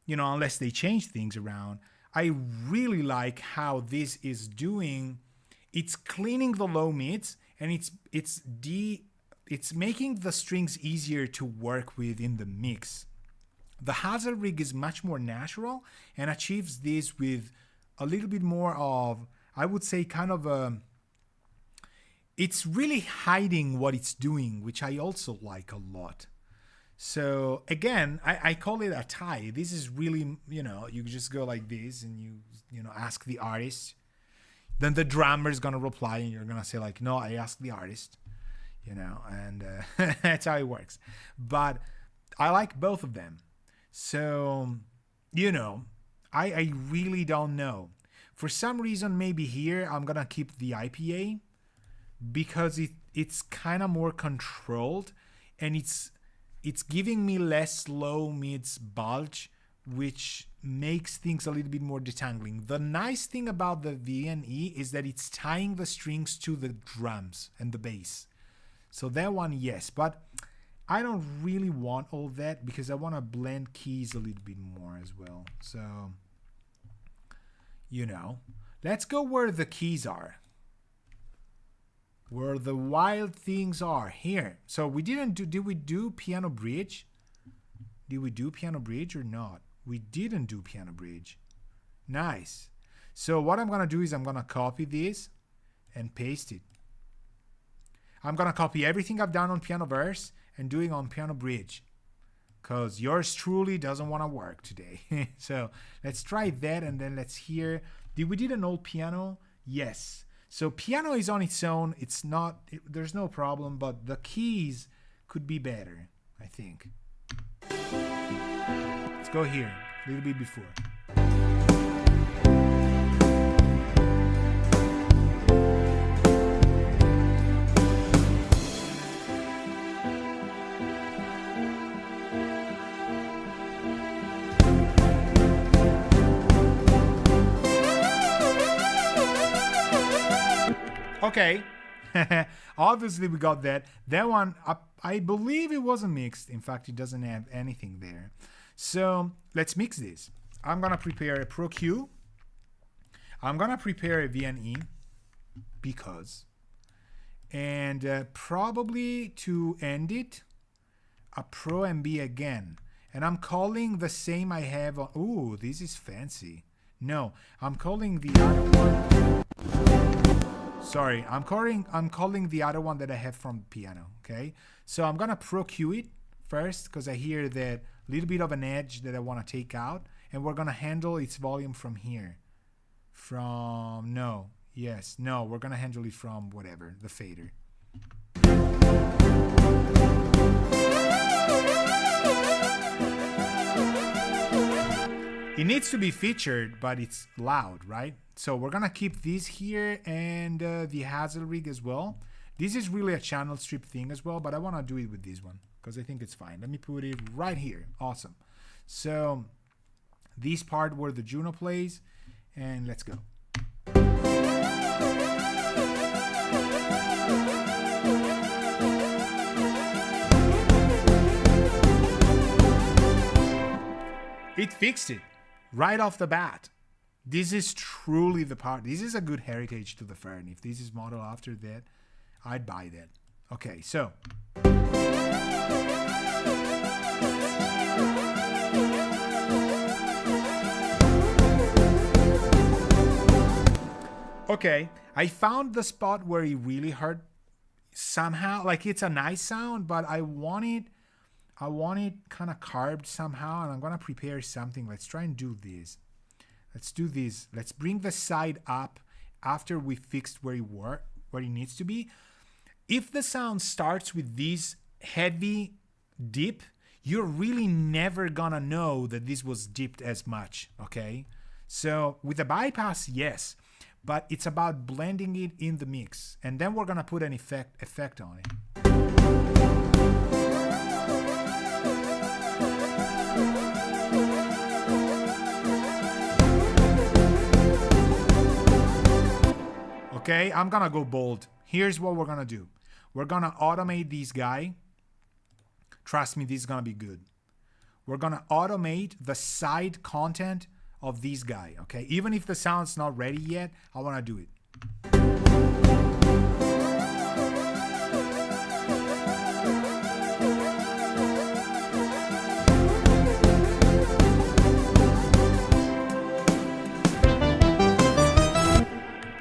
unless they change things around, I really like how this is doing. It's cleaning the low mids, and it's making the strings easier to work with in the mix. The Hazelrig is much more natural and achieves this with a little bit more of, I would say, kind of it's really hiding what it's doing, which I also like a lot. So again, I call it a tie. This is really, you just go like this and you ask the artist. Then the drummer is going to reply and you're going to say like, no, I asked the artist, and that's how it works. But I like both of them. So, you know, I really don't know. For some reason, maybe here I'm gonna keep the IPA because it's kind of more controlled, and it's giving me less low mids bulge, which makes things a little bit more detangling. The nice thing about the VNE is that it's tying the strings to the drums and the bass. So that one, yes, but I don't really want all that because I want to blend keys a little bit more as well. So, you know, let's go where the keys are. Where the wild things are, here. So we did we do piano bridge? Did we do piano bridge or not? We didn't do piano bridge. Nice. So what I'm gonna do is I'm gonna copy this and paste it. I'm gonna copy everything I've done on piano verse and doing on piano bridge, because yours truly doesn't want to work today. So let's try that, and then let's hear. Did we did an old piano? Yes. So piano is on its own. It's not, there's no problem, but the keys could be better, I think. Let's go here, a little bit before. Okay, obviously we got that. That one, I believe it wasn't mixed. In fact, it doesn't have anything there. So let's mix this. I'm gonna prepare a Pro Q. I'm gonna prepare a VNE because, and probably to end it, a Pro MB again. And I'm calling the same I have on, ooh, this is fancy. No, I'm calling the other one. Sorry, I'm calling the other one that I have from piano, okay? So I'm gonna Pro Q it first because I hear that little bit of an edge that I wanna take out, and we're gonna handle its volume from here. We're gonna handle it from whatever, the fader. It needs to be featured, but it's loud, right? So we're gonna keep this here and the Hazel rig as well. This is really a channel strip thing as well, but I wanna do it with this one because I think it's fine. Let me put it right here. Awesome. So this part where the Juno plays, and let's go. It fixed it right off the bat. This is truly the part. This is a good heritage to the Fern. If this is modeled after that, I'd buy that. Okay, so. Okay, I found the spot where it really hurt somehow. Like, it's a nice sound, but I want it kind of carved somehow, and I'm gonna prepare something. Let's try and do this. Let's do this. Let's bring the side up after we fixed where it needs to be. If the sound starts with this heavy dip, you're really never gonna know that this was dipped as much, okay? So with the bypass, yes, but it's about blending it in the mix, and then we're gonna put an effect on it. Okay, I'm gonna go bold. Here's what we're gonna do. We're gonna automate this guy. Trust me, this is gonna be good. We're gonna automate the side content of this guy, okay? Even if the sound's not ready yet, I wanna do it.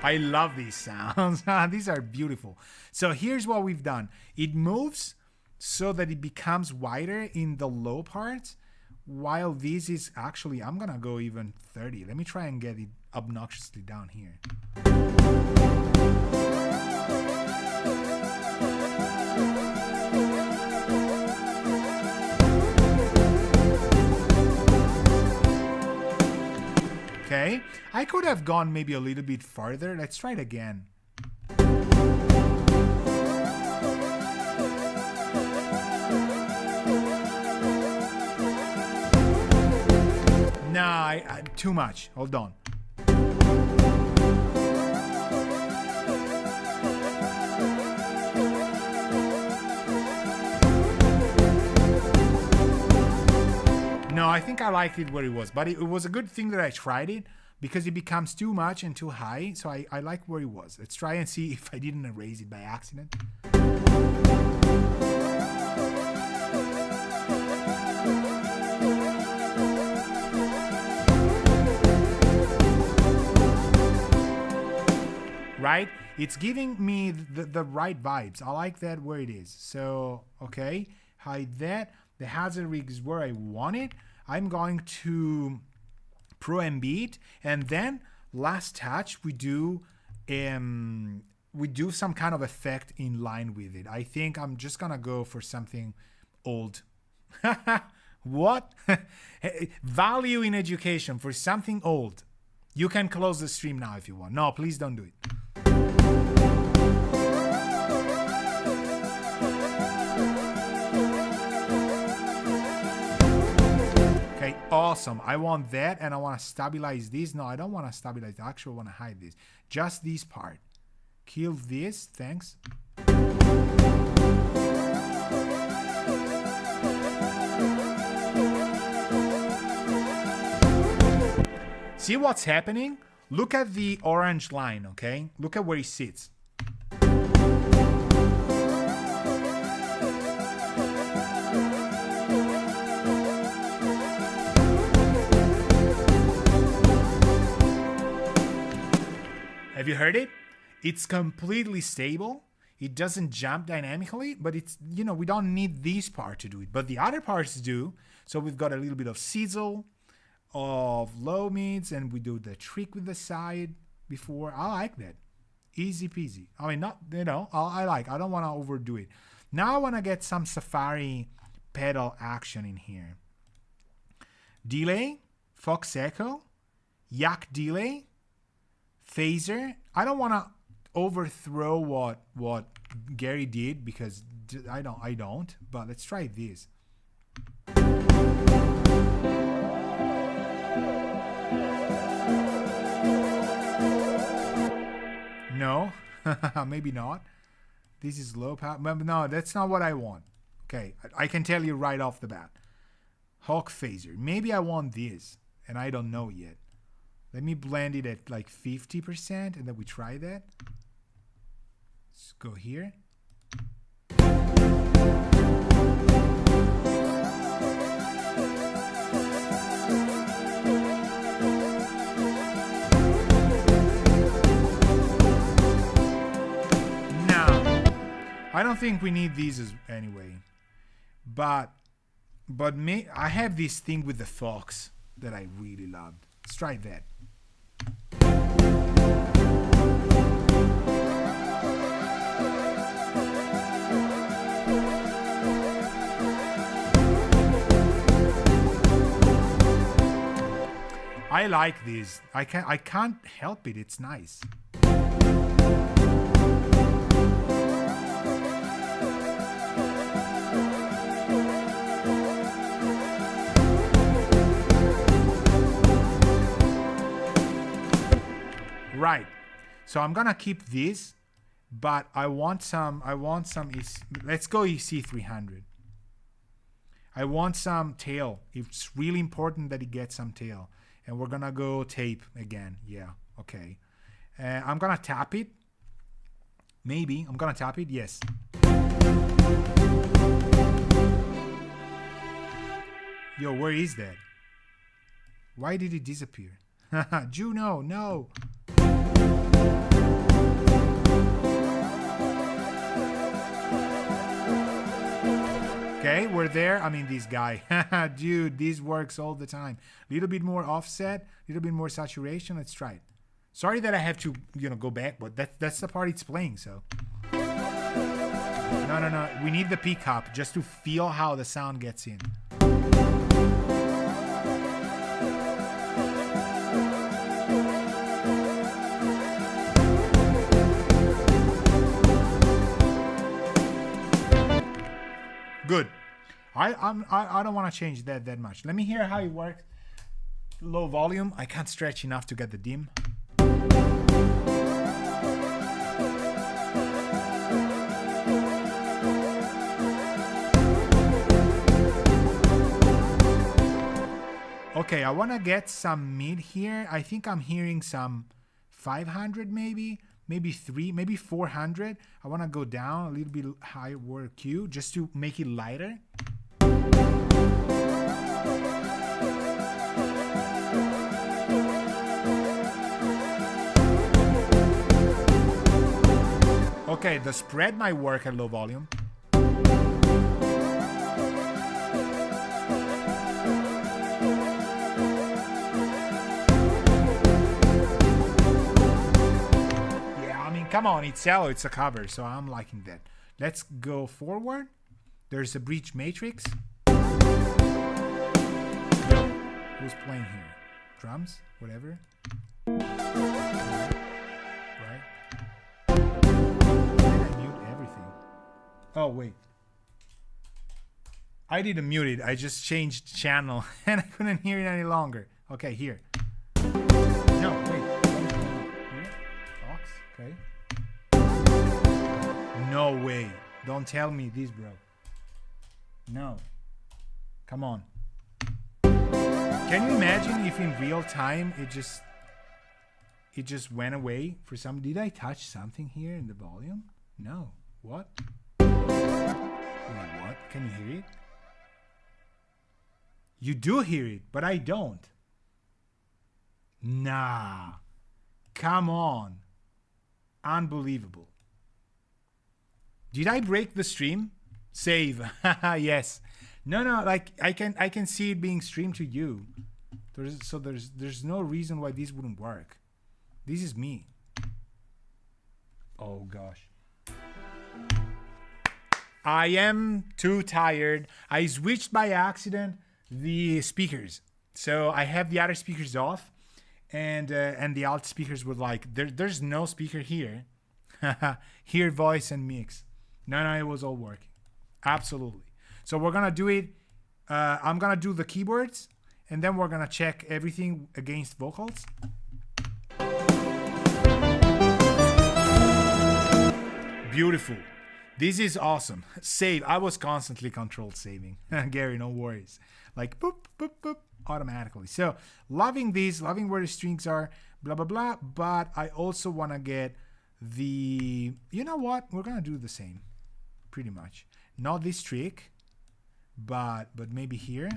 I love these sounds. These are beautiful. So here's what we've done. It moves so that it becomes wider in the low parts, while this is actually, I'm gonna go even 30. Let me try and get it obnoxiously down here. Okay, I could have gone maybe a little bit farther. Let's try it again. Nah, too much. Hold on. No, I think I liked it where it was, but it was a good thing that I tried it because it becomes too much and too high. So I like where it was. Let's try and see if I didn't erase it by accident. Right? It's giving me the right vibes. I like that where it is. So, okay, hide that. The hazard rig is where I want it. I'm going to Pro and Beat, and then last touch we do some kind of effect in line with it. I think I'm just gonna go for something old. What? Value in education for something old. You can close the stream now if you want. No, please don't do it. Okay, awesome. I want that, and I want to stabilize this. No, I don't want to stabilize. I actually want to hide this. Just this part. Kill this. Thanks. See what's happening? Look at the orange line, okay? Look at where it sits. Have you heard it? It's completely stable. It doesn't jump dynamically, but it's, you know, we don't need this part to do it, but the other parts do. So we've got a little bit of sizzle, of low mids, and we do the trick with the side before. I like that. Easy peasy. I mean, not, you know, I don't want to overdo it. Now I want to get some Safari pedal action in here. Delay, Fox Echo, Yak delay, phaser. I don't want to overthrow what Gary did because I don't, but let's try this. No, maybe not. This is low power. No, that's not what I want. Okay, I can tell you right off the bat. Hawk phaser. Maybe I want this, and I don't know yet. Let me blend it at like 50%, and then we try that. Let's go here. I don't think we need these anyway, but I have this thing with the Fox that I really loved. Let's try that. I like this. I can't help it. It's nice. Right, so I'm gonna keep this, but I want some, let's go EC300. I want some tail. It's really important that it gets some tail. And we're gonna go tape again. Yeah, okay. I'm gonna tap it. Maybe, I'm gonna tap it, yes. Yo, where is that? Why did it disappear? Juno, no. Okay, we're there. I mean, this guy. Dude, this works all the time. A little bit more offset, a little bit more saturation. Let's try it. Sorry that I have to, go back, but that's the part it's playing, so. No. We need the pickup just to feel how the sound gets in. I don't want to change that much. Let me hear how it works. Low volume. I can't stretch enough to get the dim. Okay, I want to get some mid here. I think I'm hearing some 500 maybe 400. I want to go down a little bit higher Q just to make it lighter. Okay, the spread might work at low volume. Come on, it's yellow, it's a cover, so I'm liking that. Let's go forward. There's a breach matrix. Yo, who's playing here? Drums? Whatever. Right? I mute everything. Oh, wait. I didn't mute it. I just changed channel and I couldn't hear it any longer. Okay, here. No, wait. Here? Fox? Okay. No way. Don't tell me this, bro. No. Come on. Can you imagine if in real time it just went away for some? Did I touch something here in the volume? No. What? Wait, what? Can you hear it? You do hear it, but I don't. Nah. Come on. Unbelievable. Did I break the stream? Save. Yes. No, like I can see it being streamed to you. There's no reason why this wouldn't work. This is me. Oh gosh. I am too tired. I switched by accident the speakers. So I have the other speakers off and the alt speakers were like, there's no speaker here. Hear voice and mix. No, it was all working. Absolutely. So we're going to do it. I'm going to do the keyboards, and then we're going to check everything against vocals. Beautiful. This is awesome. Save. I was constantly control saving. Gary, no worries. Like, boop, boop, boop, automatically. So loving this, loving where the strings are, blah, blah, blah. But I also want to get the, you know what? We're going to do the same. Pretty much. Not this trick, but maybe here.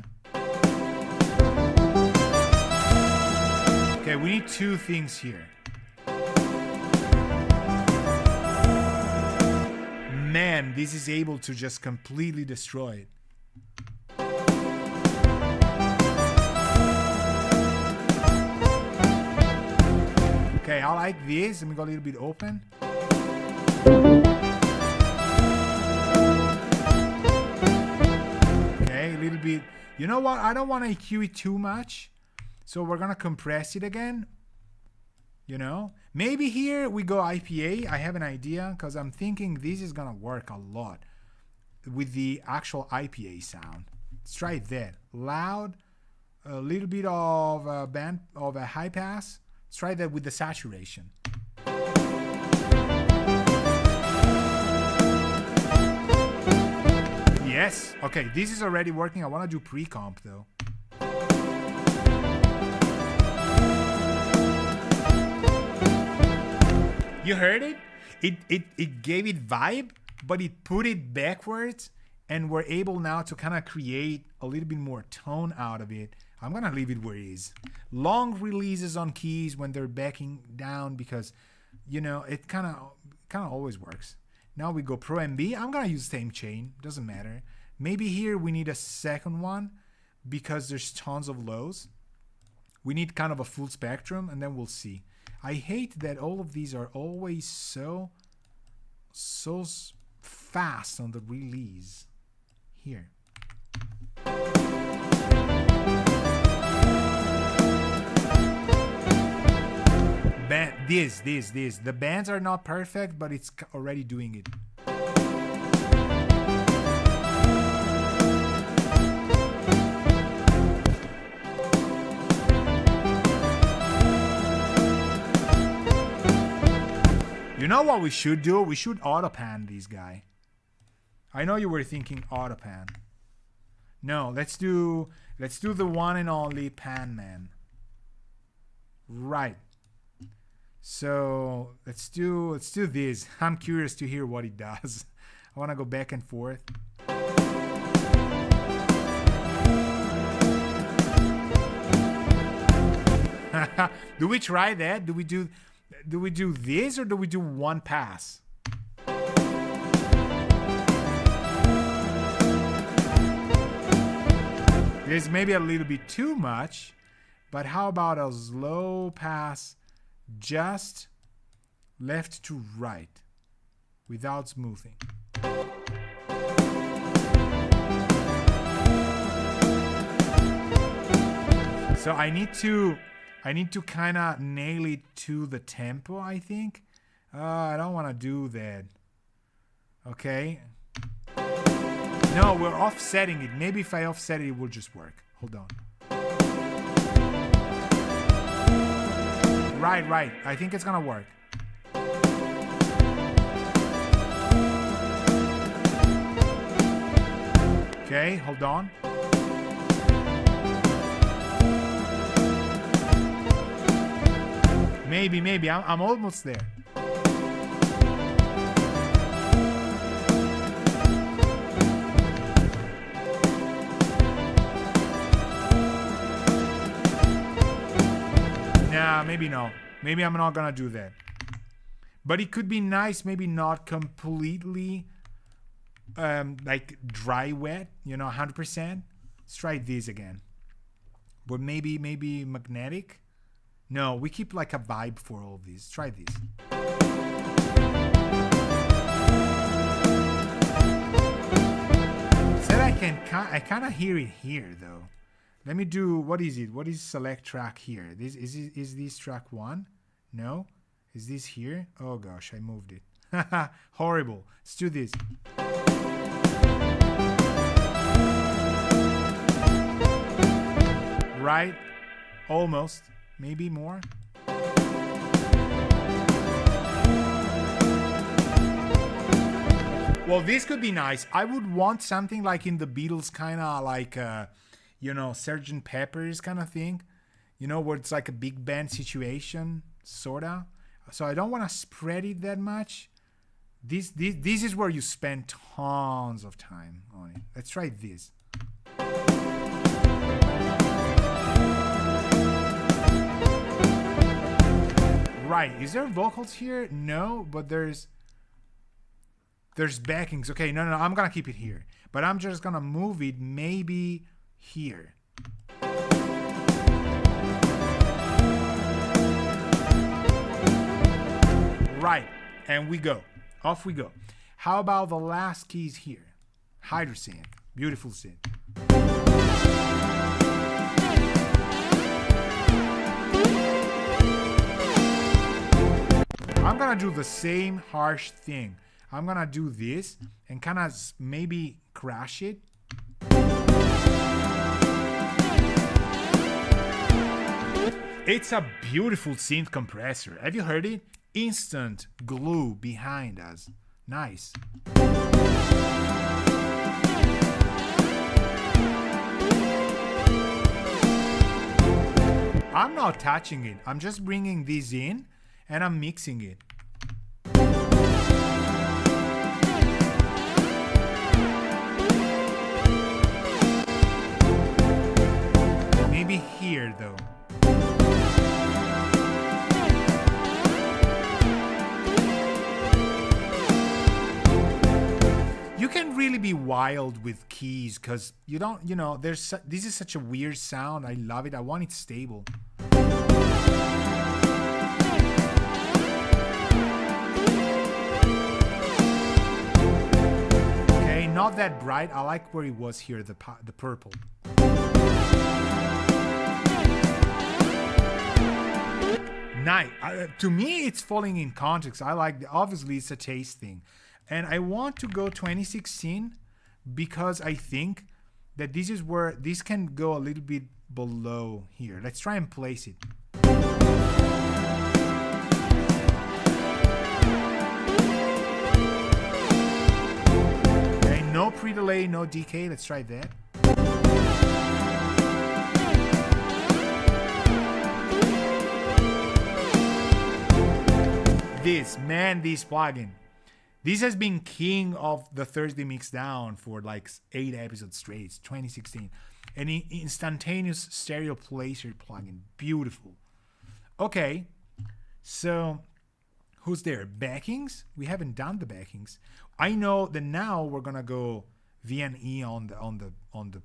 Okay, we need two things here. Man, this is able to just completely destroy it. Okay, I like this. Let me go a little bit open. A little bit. You know what? I don't want to EQ it too much. So we're going to compress it again. You know? Maybe here we go IPA. I have an idea because I'm thinking this is going to work a lot with the actual IPA sound. Let's try that. Loud. A little bit of a band of a high pass. Let's try that with the saturation. Yes. Okay, this is already working. I want to do pre-comp though. You heard it? It gave it vibe, but it put it backwards, and we're able now to kind of create a little bit more tone out of it. I'm gonna leave it where it is. Long releases on keys when they're backing down because, you know, it kind of always works. Now we go Pro MB. I'm going to use same chain. Doesn't matter. Maybe here we need a second one because there's tons of lows. We need kind of a full spectrum, and then we'll see. I hate that all of these are always so fast on the release. Here. This. The bands are not perfect, but it's already doing it. You know what we should do? We should auto-pan this guy. I know you were thinking auto-pan. No, let's do the one and only pan man. Right. So let's do this. I'm curious to hear what it does. I want to go back and forth. Do we try that? Do we do this, or do we do one pass? This may be a little bit too much, but how about a slow pass, just left to right, without smoothing? So I need to kind of nail it to the tempo, I think. I don't want to do that. Okay. No, we're offsetting it. Maybe if I offset it, it will just work. Hold on. Right. I think it's gonna work. Okay, hold on. Maybe. I'm almost there. Nah, maybe no. Maybe I'm not gonna do that. But it could be nice, maybe not completely like dry wet, 100%. Let's try this again. But maybe magnetic. No, we keep like a vibe for all of these. Try this. Said I kind of hear it here though. Let me do, what is it? What is select track here? Is this track 1? No? Is this here? Oh gosh, I moved it. Horrible. Let's do this. Right? Almost. Maybe more. Well, this could be nice. I would want something like in the Beatles, kind of like, Sgt. Pepper's kind of thing. Where it's like a big band situation, sorta. So I don't want to spread it that much. This is where you spend tons of time on it. Let's try this. Right, is there vocals here? No, but there's backings. Okay, no, I'm gonna keep it here, but I'm just gonna move it maybe here. Right, and we go. Off we go. How about the last keys here? Hydrosynth, beautiful synth. I'm gonna do the same harsh thing. I'm gonna do this and kind of maybe crash it. It's a beautiful synth compressor. Have you heard it? Instant glue behind us. Nice. I'm not touching it. I'm just bringing this in and I'm mixing it. Maybe here though. You can really be wild with keys because you don't, this is such a weird sound. I love it. I want it stable. Okay, not that bright. I like where it was here, the purple. Nice. To me, it's falling in context. I like, obviously, it's a taste thing. And I want to go 2016 because I think that this is where this can go a little bit below here. Let's try and place it. delay, no decay. Let's try that. This plugin. This has been king of the Thursday Mixdown for like 8 episodes straight, 2016. An instantaneous stereo placer plugin. Beautiful. Okay, so who's there? Backings? We haven't done the backings. I know that now we're gonna go VNE on the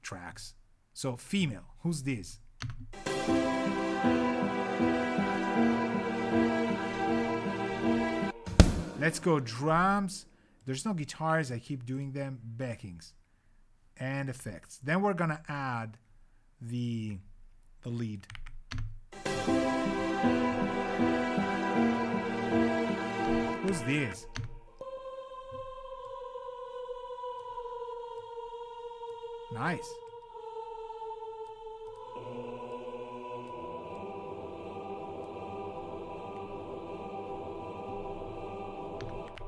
tracks. So female, who's this? Let's go drums. There's no guitars. I keep doing them. Backings and effects. Then we're gonna add the lead. Who's this? Nice.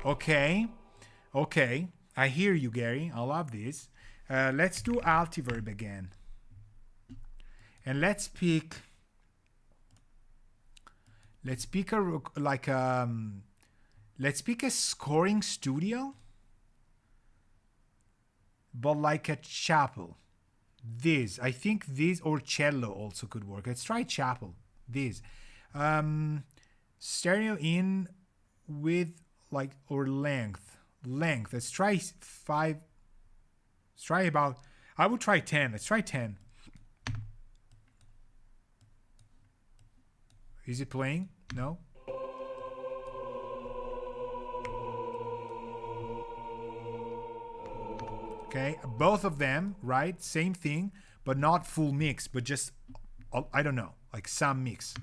Okay. I hear you, Gary. I love this. Let's do Altiverb again. And let's pick a scoring studio, but like a chapel. I think this or cello also could work. Let's try chapel. Stereo in with like or length. Let's try 5. Let's try about. I would try 10. Let's try 10. Is it playing? No. Okay, both of them, right? Same thing, but not full mix, but just, I don't know, like some mix.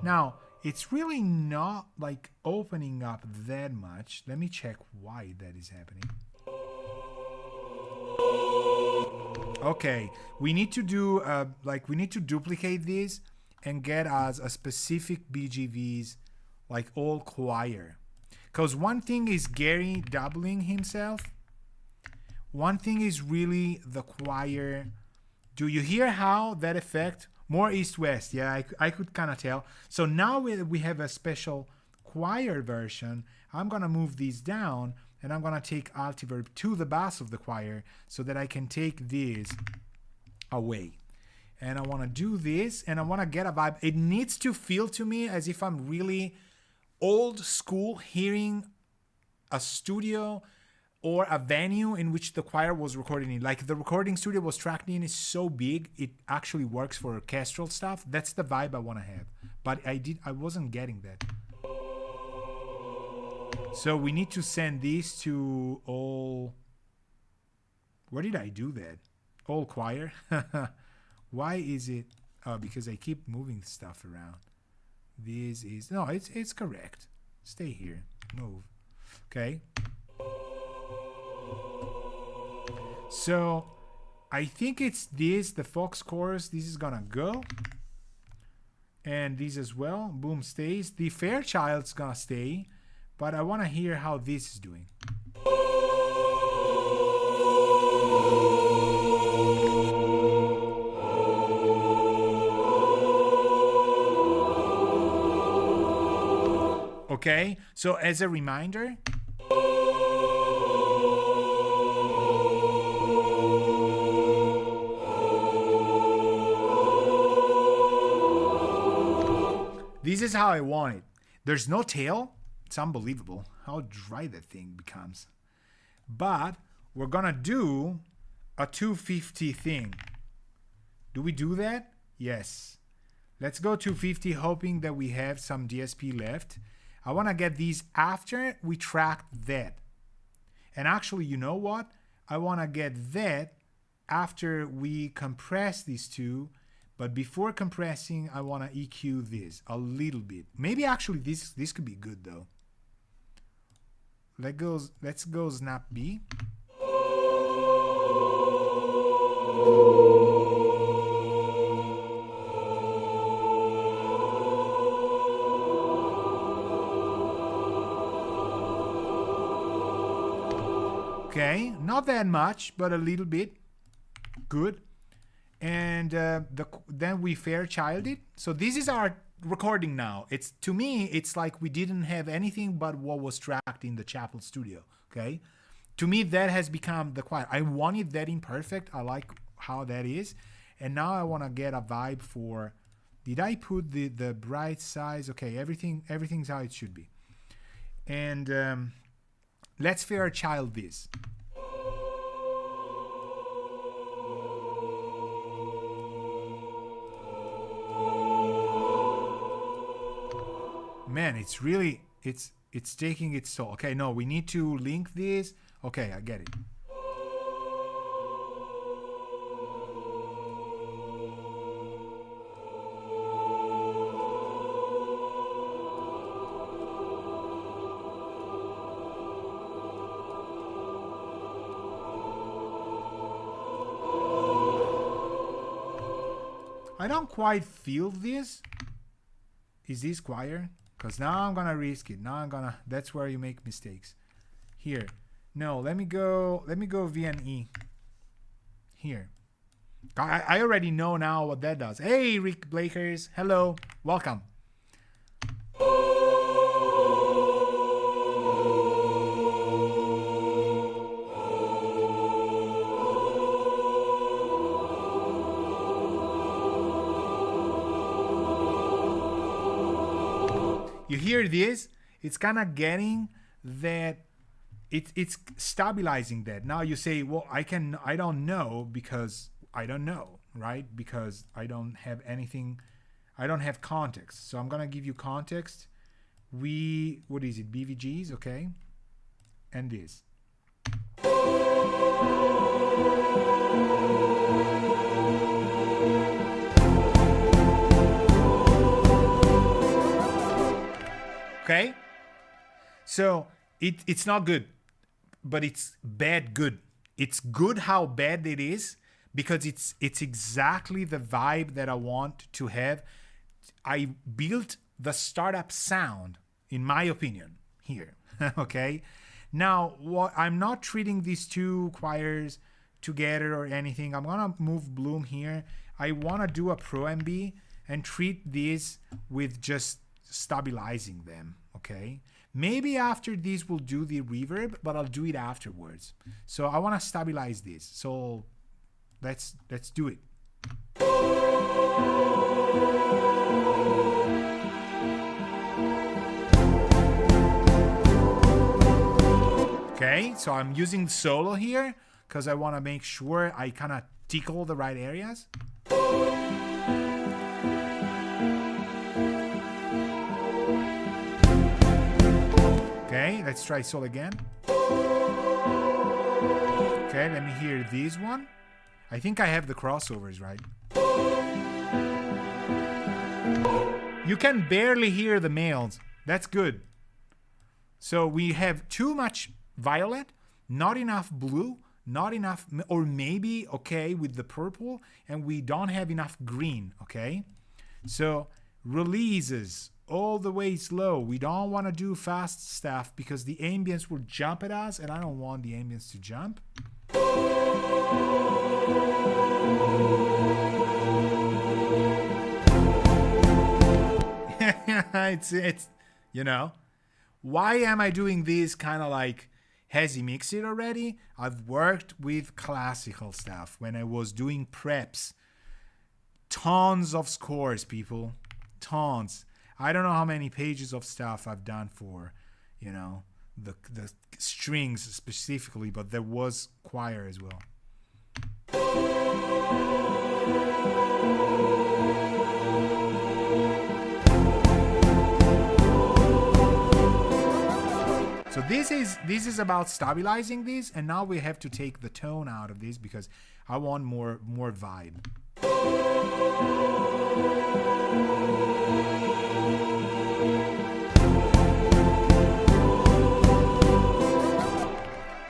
Now, it's really not like opening up that much. Let me check why that is happening. Okay, we need to do we need to duplicate this and get us a specific BGVs, like all choir. Because one thing is Gary doubling himself. One thing is really the choir. Do you hear how that effect? More east-west, yeah, I could kind of tell. So now we have a special choir version. I'm going to move these down, and I'm going to take Altiverb to the bass of the choir so that I can take this away. And I want to do this, and I want to get a vibe. It needs to feel to me as if I'm really old school hearing a studio or a venue in which the choir was recording in. Like the recording studio was tracked in is so big, it actually works for orchestral stuff. That's the vibe I want to have. But I wasn't getting that. So we need to send these to all. Where did I do that? All choir. Why is it? Oh, because I keep moving stuff around. This is no, it's correct. Stay here. Move. Okay. So I think it's this, the Fox chorus. This is gonna go. And this as well. Boom, stays. The Fairchild's gonna stay. But I wanna hear how this is doing. Okay, so as a reminder, this is how I want it. There's no tail. It's unbelievable how dry that thing becomes. But we're gonna do a 250 thing. Do we do that? Yes. Let's go 250, hoping that we have some DSP left. I want to get these after we track that. And actually, you know what? I want to get that after we compress these two, But before compressing, I want to EQ this a little bit. Maybe actually this could be good though. Let's go snap B. Okay, not that much, but a little bit. Good. And then we Fairchild it. So this is our recording now. It's, to me, it's like we didn't have anything but what was tracked in the Chapel studio. Okay, to me that has become the quiet. I wanted that imperfect. I like how that is, and now I want to get a vibe for. Did I put the bright size? Okay, everything's how it should be. And let's Fairchild this. Man, it's really, it's taking its toll. Okay, no, we need to link this. Okay, I get it. I don't quite feel this. Is this choir? Because now I'm gonna risk it. That's where you make mistakes. Here. No, let me go VNE. Here. I already know now what that does. Hey, Rick Blakers. Hello. Welcome. You hear this? It's kind of getting that. It's stabilizing that. Now you say, well, I don't know because I don't know, right? Because I don't have anything. I don't have context. So I'm gonna give you context. What is it? BVGs, okay? And this. Okay, so it's not good, but it's bad good. It's good how bad it is because it's exactly the vibe that I want to have. I built the startup sound, in my opinion, here. Okay, now I'm not treating these two choirs together or anything. I'm gonna move Bloom here. I want to do a Pro MB and treat this with just stabilizing them. Okay, maybe after this we'll do the reverb, but I'll do it afterwards. So I want to stabilize this, so let's do it. Okay, so I'm using solo here because I want to make sure I kind of tickle the right areas. Okay, let's try solo again. Okay, let me hear this one. I think I have the crossovers right. You can barely hear the males. That's good. So we have too much violet, not enough blue, not enough, or maybe okay with the purple, and we don't have enough green. Okay, so releases all the way slow. We don't want to do fast stuff because the ambience will jump at us, and I don't want the ambience to jump. it's you know, why am I doing this kind of like has he mixed it already? I've worked with classical stuff when I was doing preps. Tons of scores, people. Tons. I don't know how many pages of stuff I've done for, you know, the strings specifically, but there was choir as well. So this is about stabilizing this, and now we have to take the tone out of this because I want more vibe.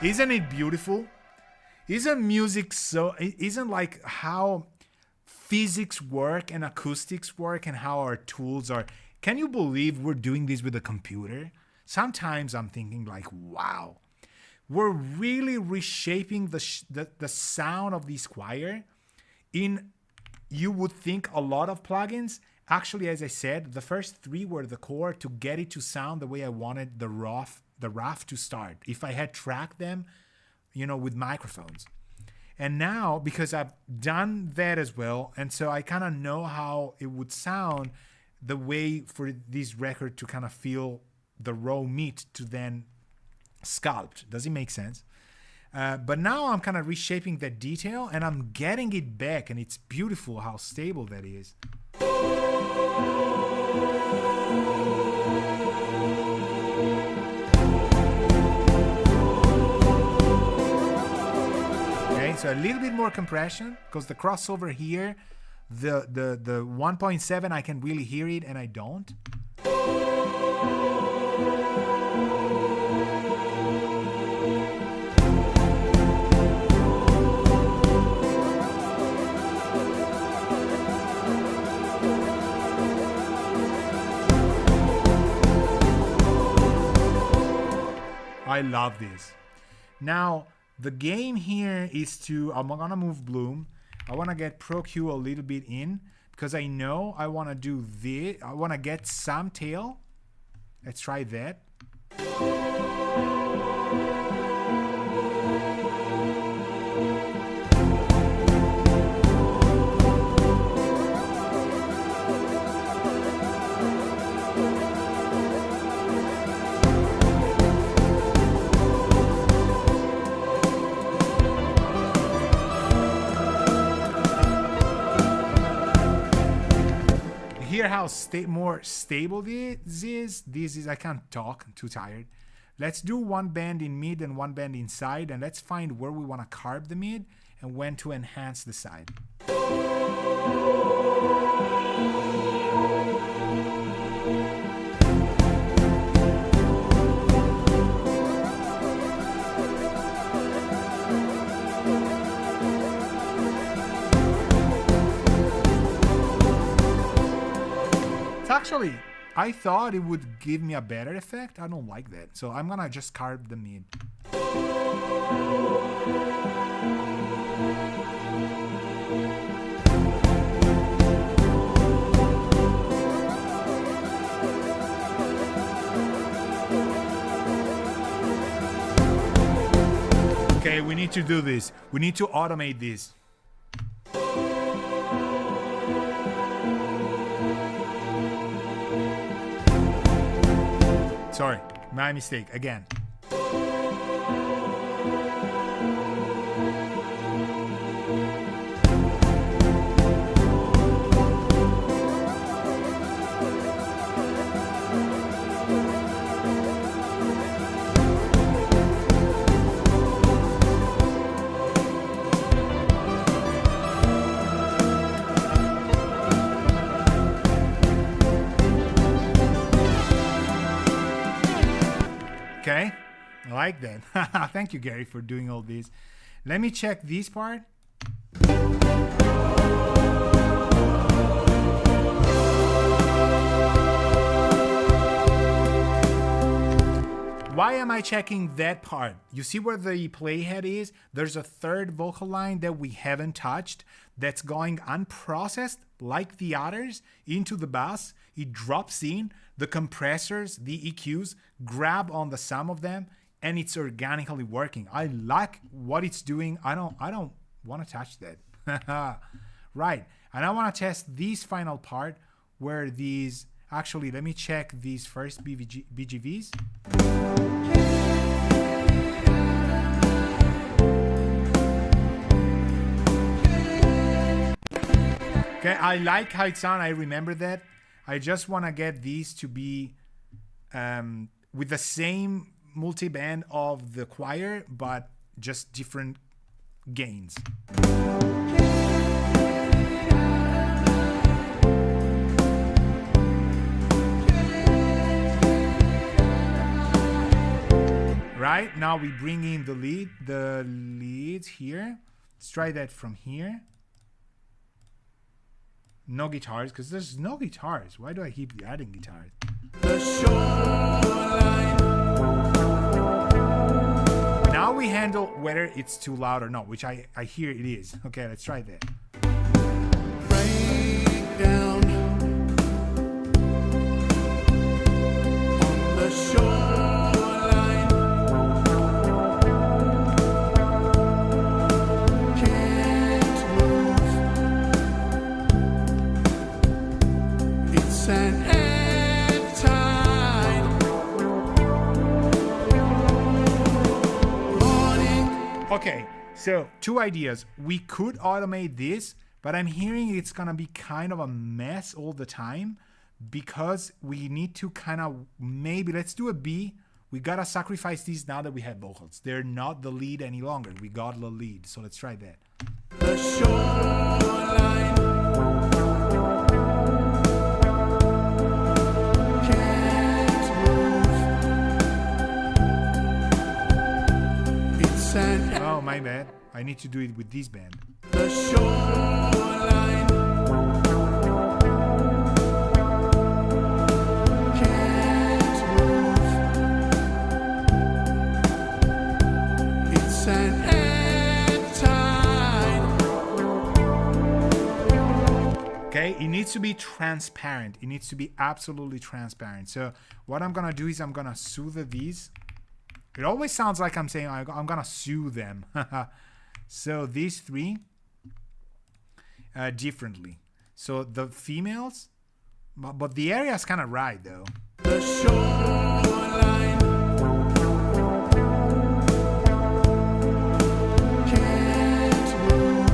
Isn't it beautiful? Isn't music so, isn't like how physics work and acoustics work and how our tools are. Can you believe we're doing this with a computer? Sometimes I'm thinking like, wow, we're really reshaping the sound of this choir in, you would think, a lot of plugins. Actually, as I said, the first three were the core to get it to sound the way I wanted the RAF to start. If I had tracked them, with microphones. And now, because I've done that as well, and so I kind of know how it would sound, the way for this record to kind of feel the raw meat to then sculpt. Does it make sense? But now I'm kind of reshaping that detail and I'm getting it back, and it's beautiful how stable that is. Okay, so a little bit more compression, because the crossover here, the 1.7, I can really hear it and I don't. I love this. Now, the game here is to, I'm gonna move Bloom. I wanna get Pro Q a little bit in because I know I wanna do this. I wanna get some tail. Let's try that. Hear how more stable this is. I can't talk, I'm too tired. Let's do one band in mid and one band inside, and let's find where we want to carve the mid and when to enhance the side. Actually, I thought it would give me a better effect. I don't like that. So I'm gonna just carve the mid. Okay, we need to do this. We need to automate this. Sorry, my mistake again. Okay, I like that. Thank you, Gary, for doing all this. Let me check this part. Why am I checking that part? You see where the playhead is? There's a third vocal line that we haven't touched that's going unprocessed like the others into the bass. It drops in, the compressors, the EQs, grab on the sum of them, and it's organically working. I like what it's doing. I don't want to touch that. Right, and I want to test this final part where these, actually, let me check these first BGVs. Okay, I like how it sounds. I remember that. I just want to get these to be with the same multiband of the choir, but just different gains. right? Now we bring in the leads here. Let's try that from here. No guitars, because there's no guitars. Why do I keep adding guitars? The shoreline. Now we handle whether it's too loud or not, which I hear it is. Okay, let's try that. Breakdown on the shoreline. Can't move. It's an ebb tide. Morning. Okay, so 2 ideas. We could automate this, but I'm hearing it's gonna be kind of a mess all the time because we need to kind of, maybe let's do a B. We gotta sacrifice these now that we have vocals. They're not the lead any longer. We got the lead, so let's try that. The shoreline. Can't move. It's an... Oh, my bad. I need to do it with this band. The shoreline. Can't move. It's an ebb tide. Okay, it needs to be transparent. It needs to be absolutely transparent. So what I'm gonna do is I'm gonna soothe these. It always sounds like I'm saying I'm gonna sue them. So these 3 differently. So the females, but the area is kind of right though. The shoreline. Can't move.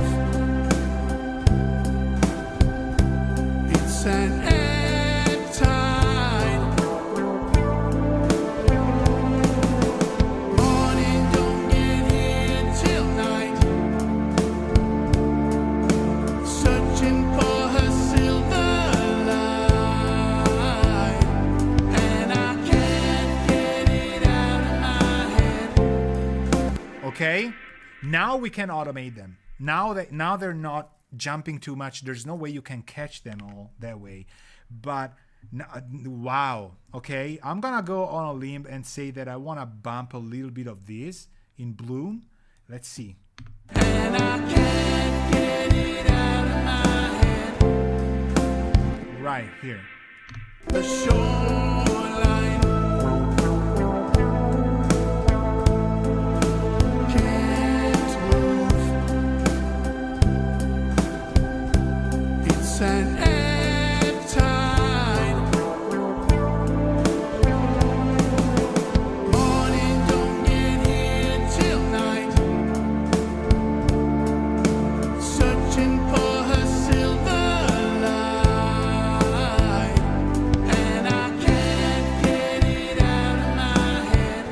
It's an ebb tide. Morning don't get here till night. Searching for her silver light, and I can't get it out of my head. Okay, now we can automate them. Now they're not jumping too much. There's no way you can catch them all that way. But wow, okay, I'm gonna go on a limb and say that I want to bump a little bit of this in bloom. Let's see. And I can't get it out of my head. Right here. The shoreline. Can't move. It's an ebb tide. Morning don't get here till night. Searching for her silver light, and I can't get it out of my head.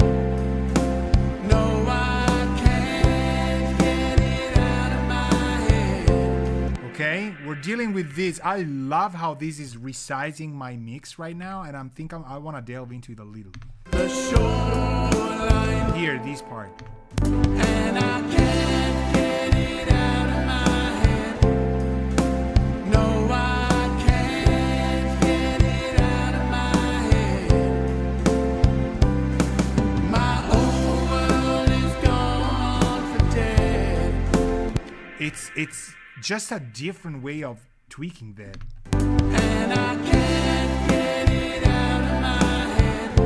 No, I can't get it out of my head. Okay, we're dealing with this. I love how this is resizing my mix right now, and I want to delve into it a little. The shoreline. Here, this part. And I can't get it out of my head. No, I can't get it out of my head. My whole world is gone for dead. It's just a different way of tweaking that. And I can't get it out of my head.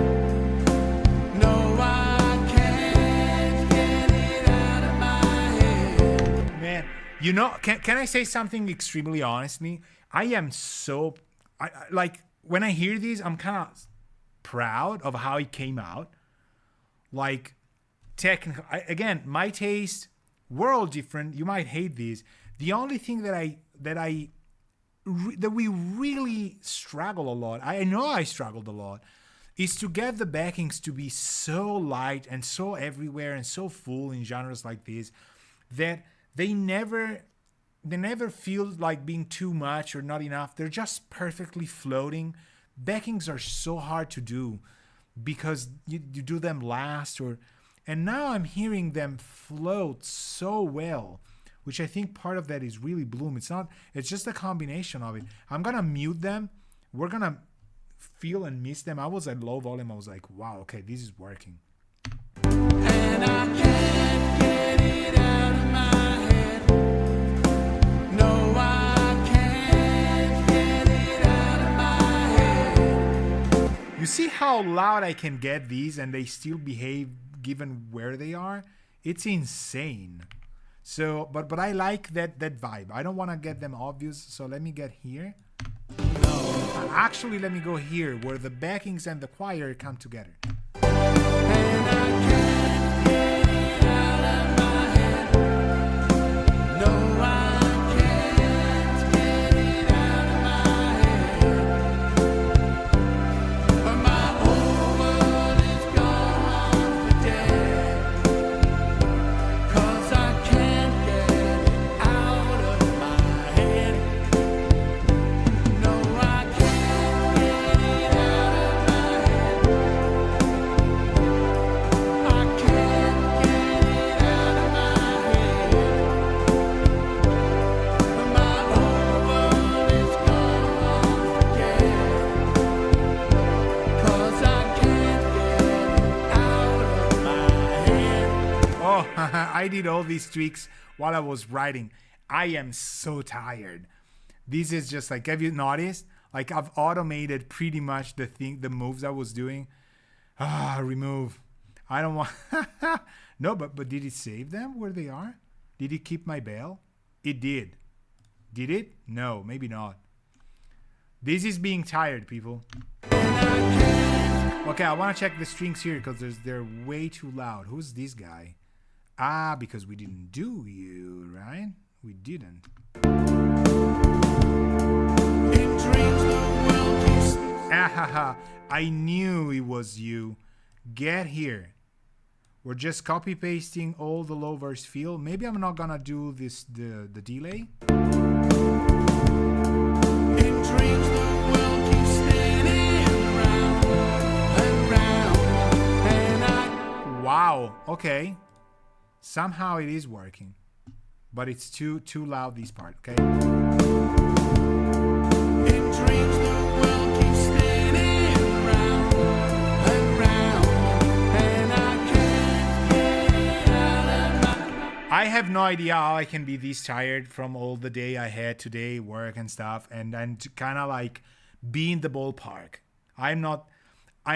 No, I can't get it out of my head. Man, you know, can I say something extremely honestly? I am so, like, when I hear these, I'm kind of proud of how it came out. Like, technical, again, my taste, we're all different. You might hate these. The only thing that we really struggle a lot, I know I struggled a lot, is to get the backings to be so light and so everywhere and so full in genres like this that they never feel like being too much or not enough. They're just perfectly floating. Backings are so hard to do because you do them last, or And now I'm hearing them float so well, which I think part of that is really Bloom. It's just a combination of it. I'm gonna mute them. We're gonna feel and miss them. I was at low volume. I was like, wow, okay, this is working. And I can't get it out of my head. No, I can't get it out of my head. You see how loud I can get these and they still behave given where they are? It's insane. So, but I like that vibe. I don't want to get them obvious, so let me get here. Actually, let me go here where the backings and the choir come together. And I can't get it out of my head. No, I can't get it out of my head. But my whole world is gone for dead. 'Cause I can't get it out of my head. No, I can't get it out of my head. I can't get it out of my head. But my whole world is gone for dead. 'Cause I can't get it out of my head. Oh, I did all these tweaks while I was writing. I am so tired. This is just like, have you noticed? Like I've automated pretty much the moves I was doing. Remove. I don't want. No, but did it save them where they are? Did it keep my bell? It did. Did it? No, maybe not. This is being tired, people. Okay, I want to check the strings here because they're way too loud. Who's this guy? Because we didn't do you, right? We didn't. In dreams the world keeps I knew it was you. Get here. We're just copy pasting all the low verse feel. Maybe I'm not gonna do this the delay. In dreams the world keeps spinning round and round. And Wow. Okay. Somehow it is working, but it's too loud. This part. Okay. in dreams the world keeps spinning round and round. And I can't get it out of my. I have no idea how I can be this tired from all the day I had today, work and stuff, and to kind of like be in the ballpark. I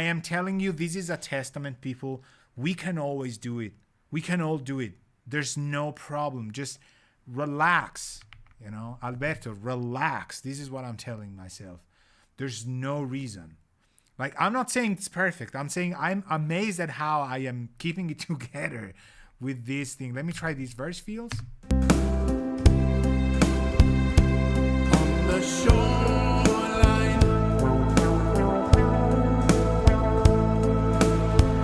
am telling you, this is a testament, people. We can always do it. We can all do it. There's no problem. Just relax. You know, Alberto, relax. This is what I'm telling myself. There's no reason. Like, I'm not saying it's perfect. I'm saying I'm amazed at how I am keeping it together with this thing. Let me try these verse fields. On the shoreline,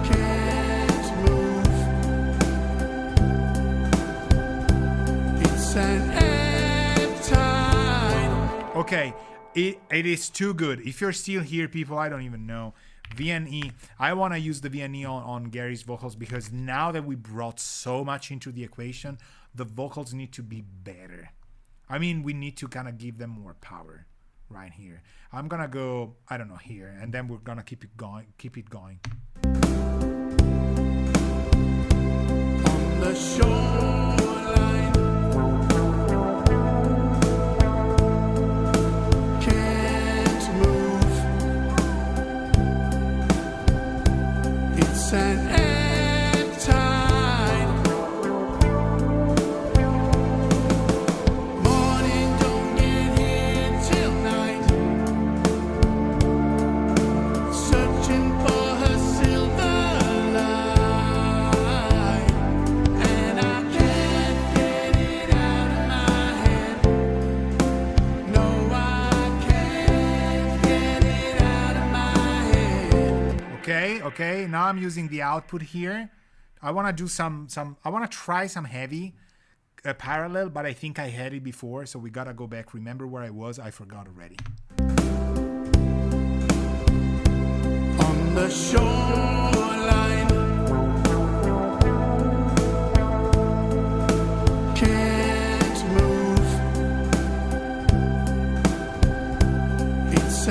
can't move. It's an ebb tide. Okay, it is too good. If you're still here, people, I don't even know. VNE. I want to use the VNE on Gary's vocals because now that we brought so much into the equation, the vocals need to be better. I mean, we need to kind of give them more power right here. I'm going to go, I don't know, here, and then we're going to keep it going. On the shoreline, can't move. It's an ebb tide. Morning don't get here till night. Searching for her silver light. And I can't get it out of my head. No, I can't get it out of my head. Okay. Now I'm using the output here. I want to do I want to try some heavy parallel, but I think I had it before, so we got to go back. Remember where I was? I forgot already. On the shoreline,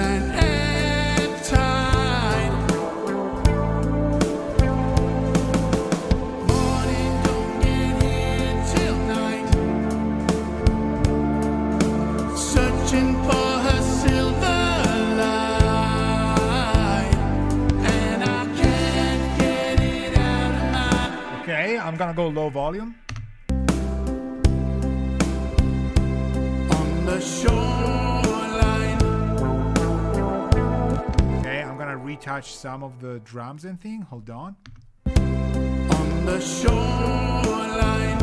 an ebb tide. Morning don't get here till night. Searching for her silver light, and I can't get it out of my. Okay, I'm gonna go low volume. On the shoreline, Okay, I'm gonna retouch some of the drums and thing. Hold on. on the shoreline.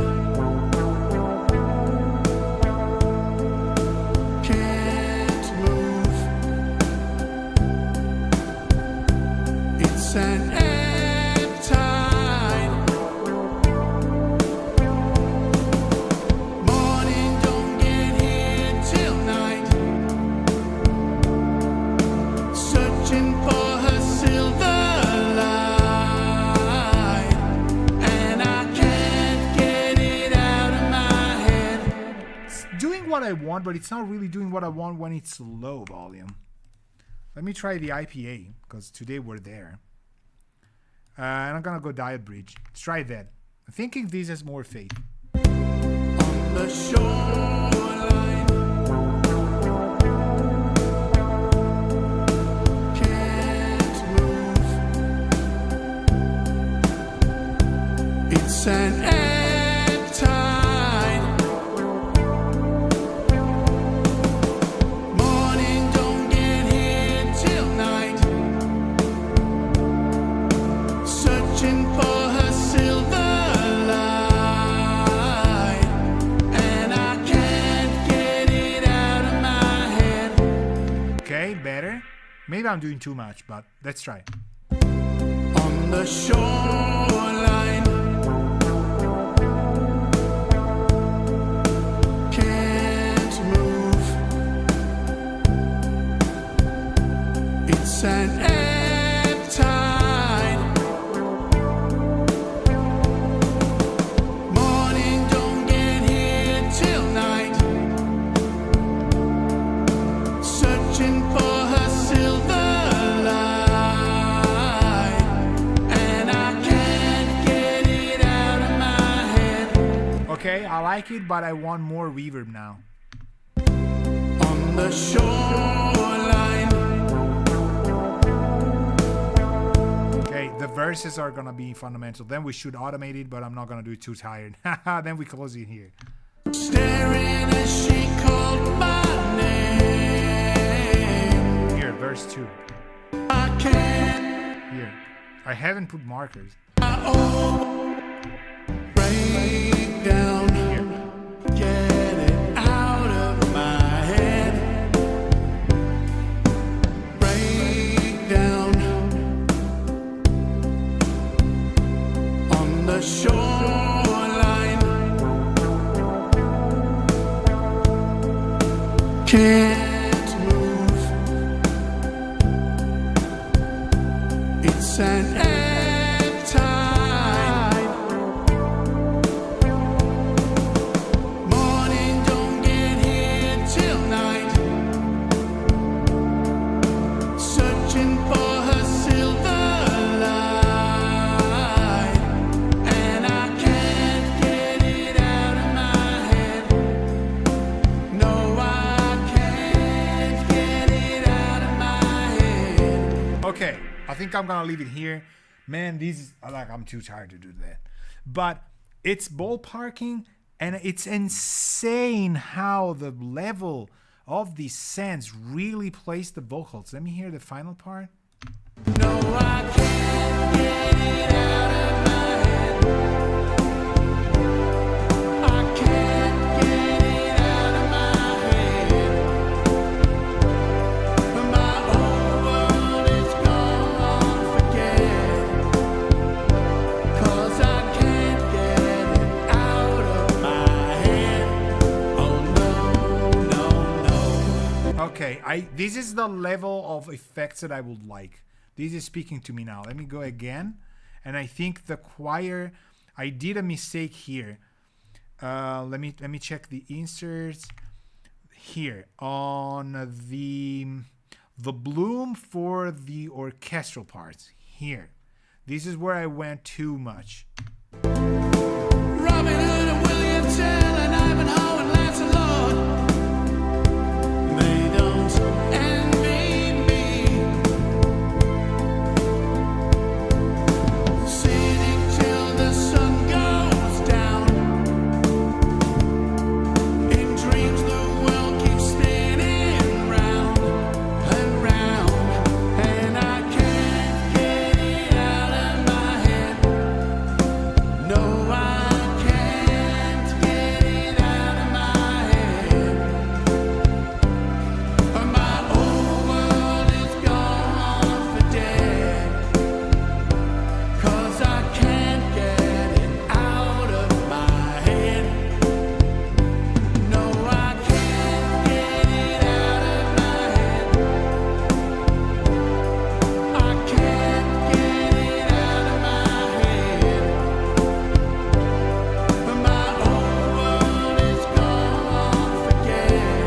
Can't move. It's an ebb tide. Morning don't get here till night. Searching for her silver light, and I can't get it out of my head. It's doing what I want, but it's not really doing what I want when it's low volume. Let me try the IPA, because today we're there. And I'm gonna go diode bridge. Let's try that. I'm thinking this has more faith. On the shoreline, can't move. It's an ebb tide. Morning don't get here till night. Searching for her silver light, and I can't get it out of my head. Okay, better. Maybe I'm doing too much, but let's try. On the shoreline, can't move. It's an ebb tide. Morning don't get here till night. Searching for her silver light, and I can't get it out of my head. Okay, I like it, but I want more reverb now. On the shoreline, Okay, the verses are gonna be fundamental. Then we should automate it, but I'm not gonna do it too tired. Then we close it here. staring as she called my name. Here, verse 2. I can't. Here. I haven't put markers. My own breakdown. Here. Get it out of my head. Breakdown. On the shoreline. Can't move. It's an ebb tide. Morning don't get here till night. Searching for her silver light, and I can't get it out of my head. No, I can't get it out of my head. Okay, I think I'm gonna leave it here. Man, I'm too tired to do that. But it's ballparking, and it's insane how the level of these sends really plays the vocals. Let me hear the final part. No, I can't get it out of my head. I can't get it out of my head. My whole world is gone, forget. 'Cause I can't get it out of my head. Oh no, no, no. Okay, this is the level of effects that I would like. This is speaking to me now. Let me go again. And I think the choir, I did a mistake here. Let me check the inserts here on the the bloom for the orchestral parts here. This is where I went too much. Robin Hood and William Tell and Ivanhoe and Lancelot, they don't envy me. Sitting till the sun goes down. In dreams the world keeps spinning round and round, and I can't get it out of my head. No, I can't get it out of my head. My old world is gone for dead, 'cause I can't get it out of my head. No, I can't get it out of my head. I can't get it out of my head. My old world is gone for dead,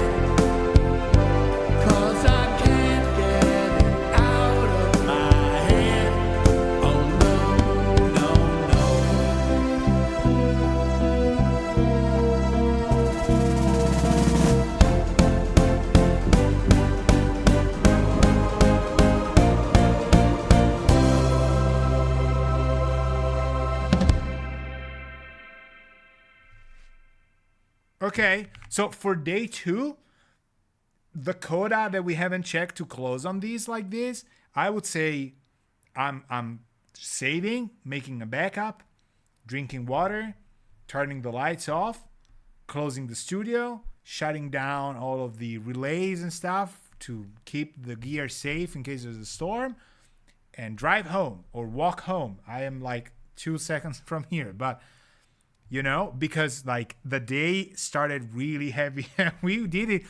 'cause I can't get it out of my head. Oh no, no, no. Okay, so for day 2, the coda that we haven't checked to close on these like this, I would say I'm saving, making a backup, drinking water, turning the lights off, closing the studio, shutting down all of the relays and stuff to keep the gear safe in case there's a storm, and drive home or walk home. I am like 2 seconds from here, but you know, because like the day started really heavy and we did it.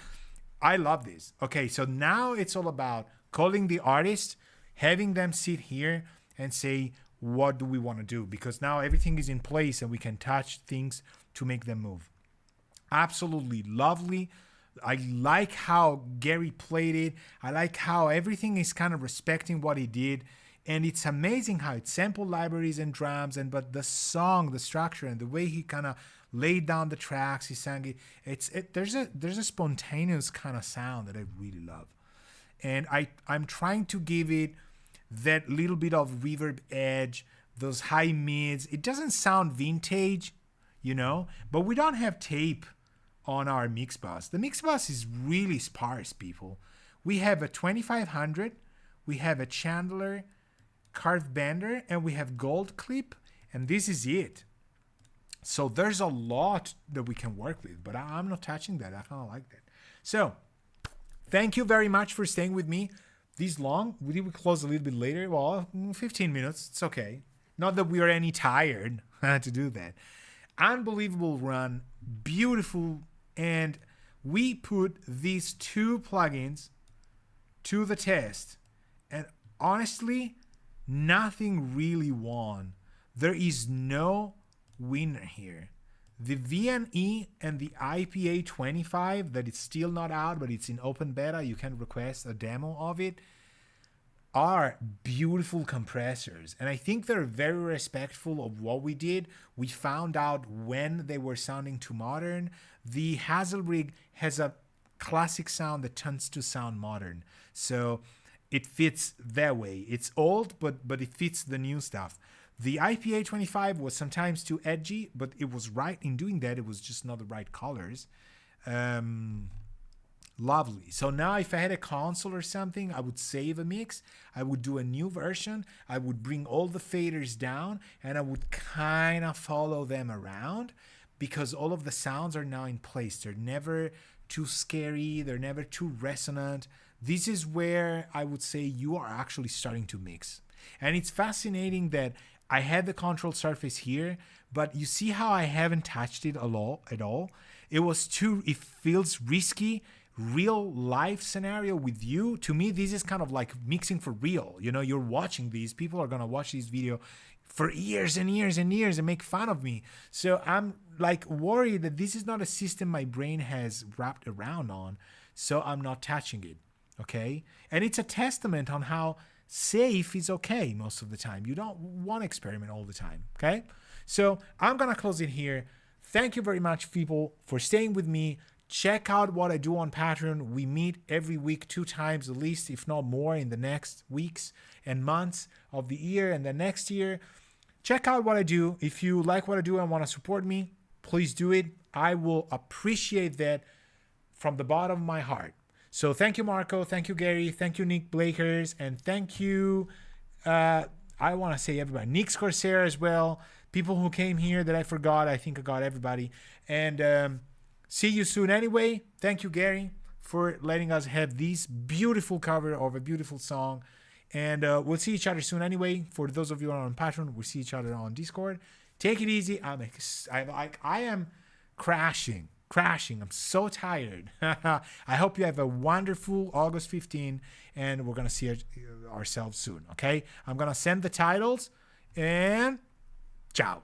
I love this. Okay, so now it's all about calling the artist, having them sit here and say, what do we want to do? Because now everything is in place and we can touch things to make them move. Absolutely lovely. I like how Gary played it. I like how everything is kind of respecting what he did. And it's amazing how it sampled libraries and drums, but the song, the structure, and the way he kind of laid down the tracks, he sang it. There's a spontaneous kind of sound that I really love, and I'm trying to give it that little bit of reverb edge, those high mids. It doesn't sound vintage, you know, but we don't have tape on our mix bus. The mix bus is really sparse, people. We have a 2500, we have a Chandler carved bender, and we have gold clip, and this is it. So there's a lot that we can work with, but I'm not touching that. I kind of like that. So thank you very much for staying with me this long. We close a little bit later. Well, 15 minutes. It's okay. Not that we are any tired to do that. Unbelievable run. Beautiful. And we put these 2 plugins to the test. And honestly, nothing really won. There is no winner here. The VNE and the IPA 25 that is still not out, but it's in open beta, you can request a demo of it, are beautiful compressors. And I think they're very respectful of what we did. We found out when they were sounding too modern. The Hazelrig has a classic sound that tends to sound modern. So it fits that way. It's old, but it fits the new stuff. The IPA 25 was sometimes too edgy, but it was right in doing that. It was just not the right colors. Lovely. So now if I had a console or something, I would save a mix. I would do a new version. I would bring all the faders down, and I would kind of follow them around, because all of the sounds are now in place. They're never too scary. They're never too resonant. This is where I would say you are actually starting to mix. And it's fascinating that I had the control surface here, but you see how I haven't touched it at all? It feels risky. Real life scenario with you. To me, this is kind of like mixing for real. You know, you're watching these. People are going to watch this video for years and years and years and make fun of me. So I'm like worried that this is not a system my brain has wrapped around on. So I'm not touching it. okay? And it's a testament on how safe is okay most of the time. You don't want to experiment all the time, okay? So I'm going to close it here. Thank you very much, people, for staying with me. Check out what I do on Patreon. We meet every week 2 times at least, if not more, in the next weeks and months of the year and the next year. Check out what I do. If you like what I do and want to support me, please do it. I will appreciate that from the bottom of my heart. So thank you, Marco. Thank you, Gary. Thank you, Nick Blakers. And thank you, I want to say everybody. Nick Scorsese as well. People who came here that I forgot. I think I got everybody. And see you soon anyway. Thank you, Gary, for letting us have this beautiful cover of a beautiful song. And we'll see each other soon anyway. For those of you who are on Patreon, we'll see each other on Discord. Take it easy. I am crashing. I'm so tired. I hope you have a wonderful August 15, and we're going to see ourselves soon, okay? I'm going to send the titles, and ciao.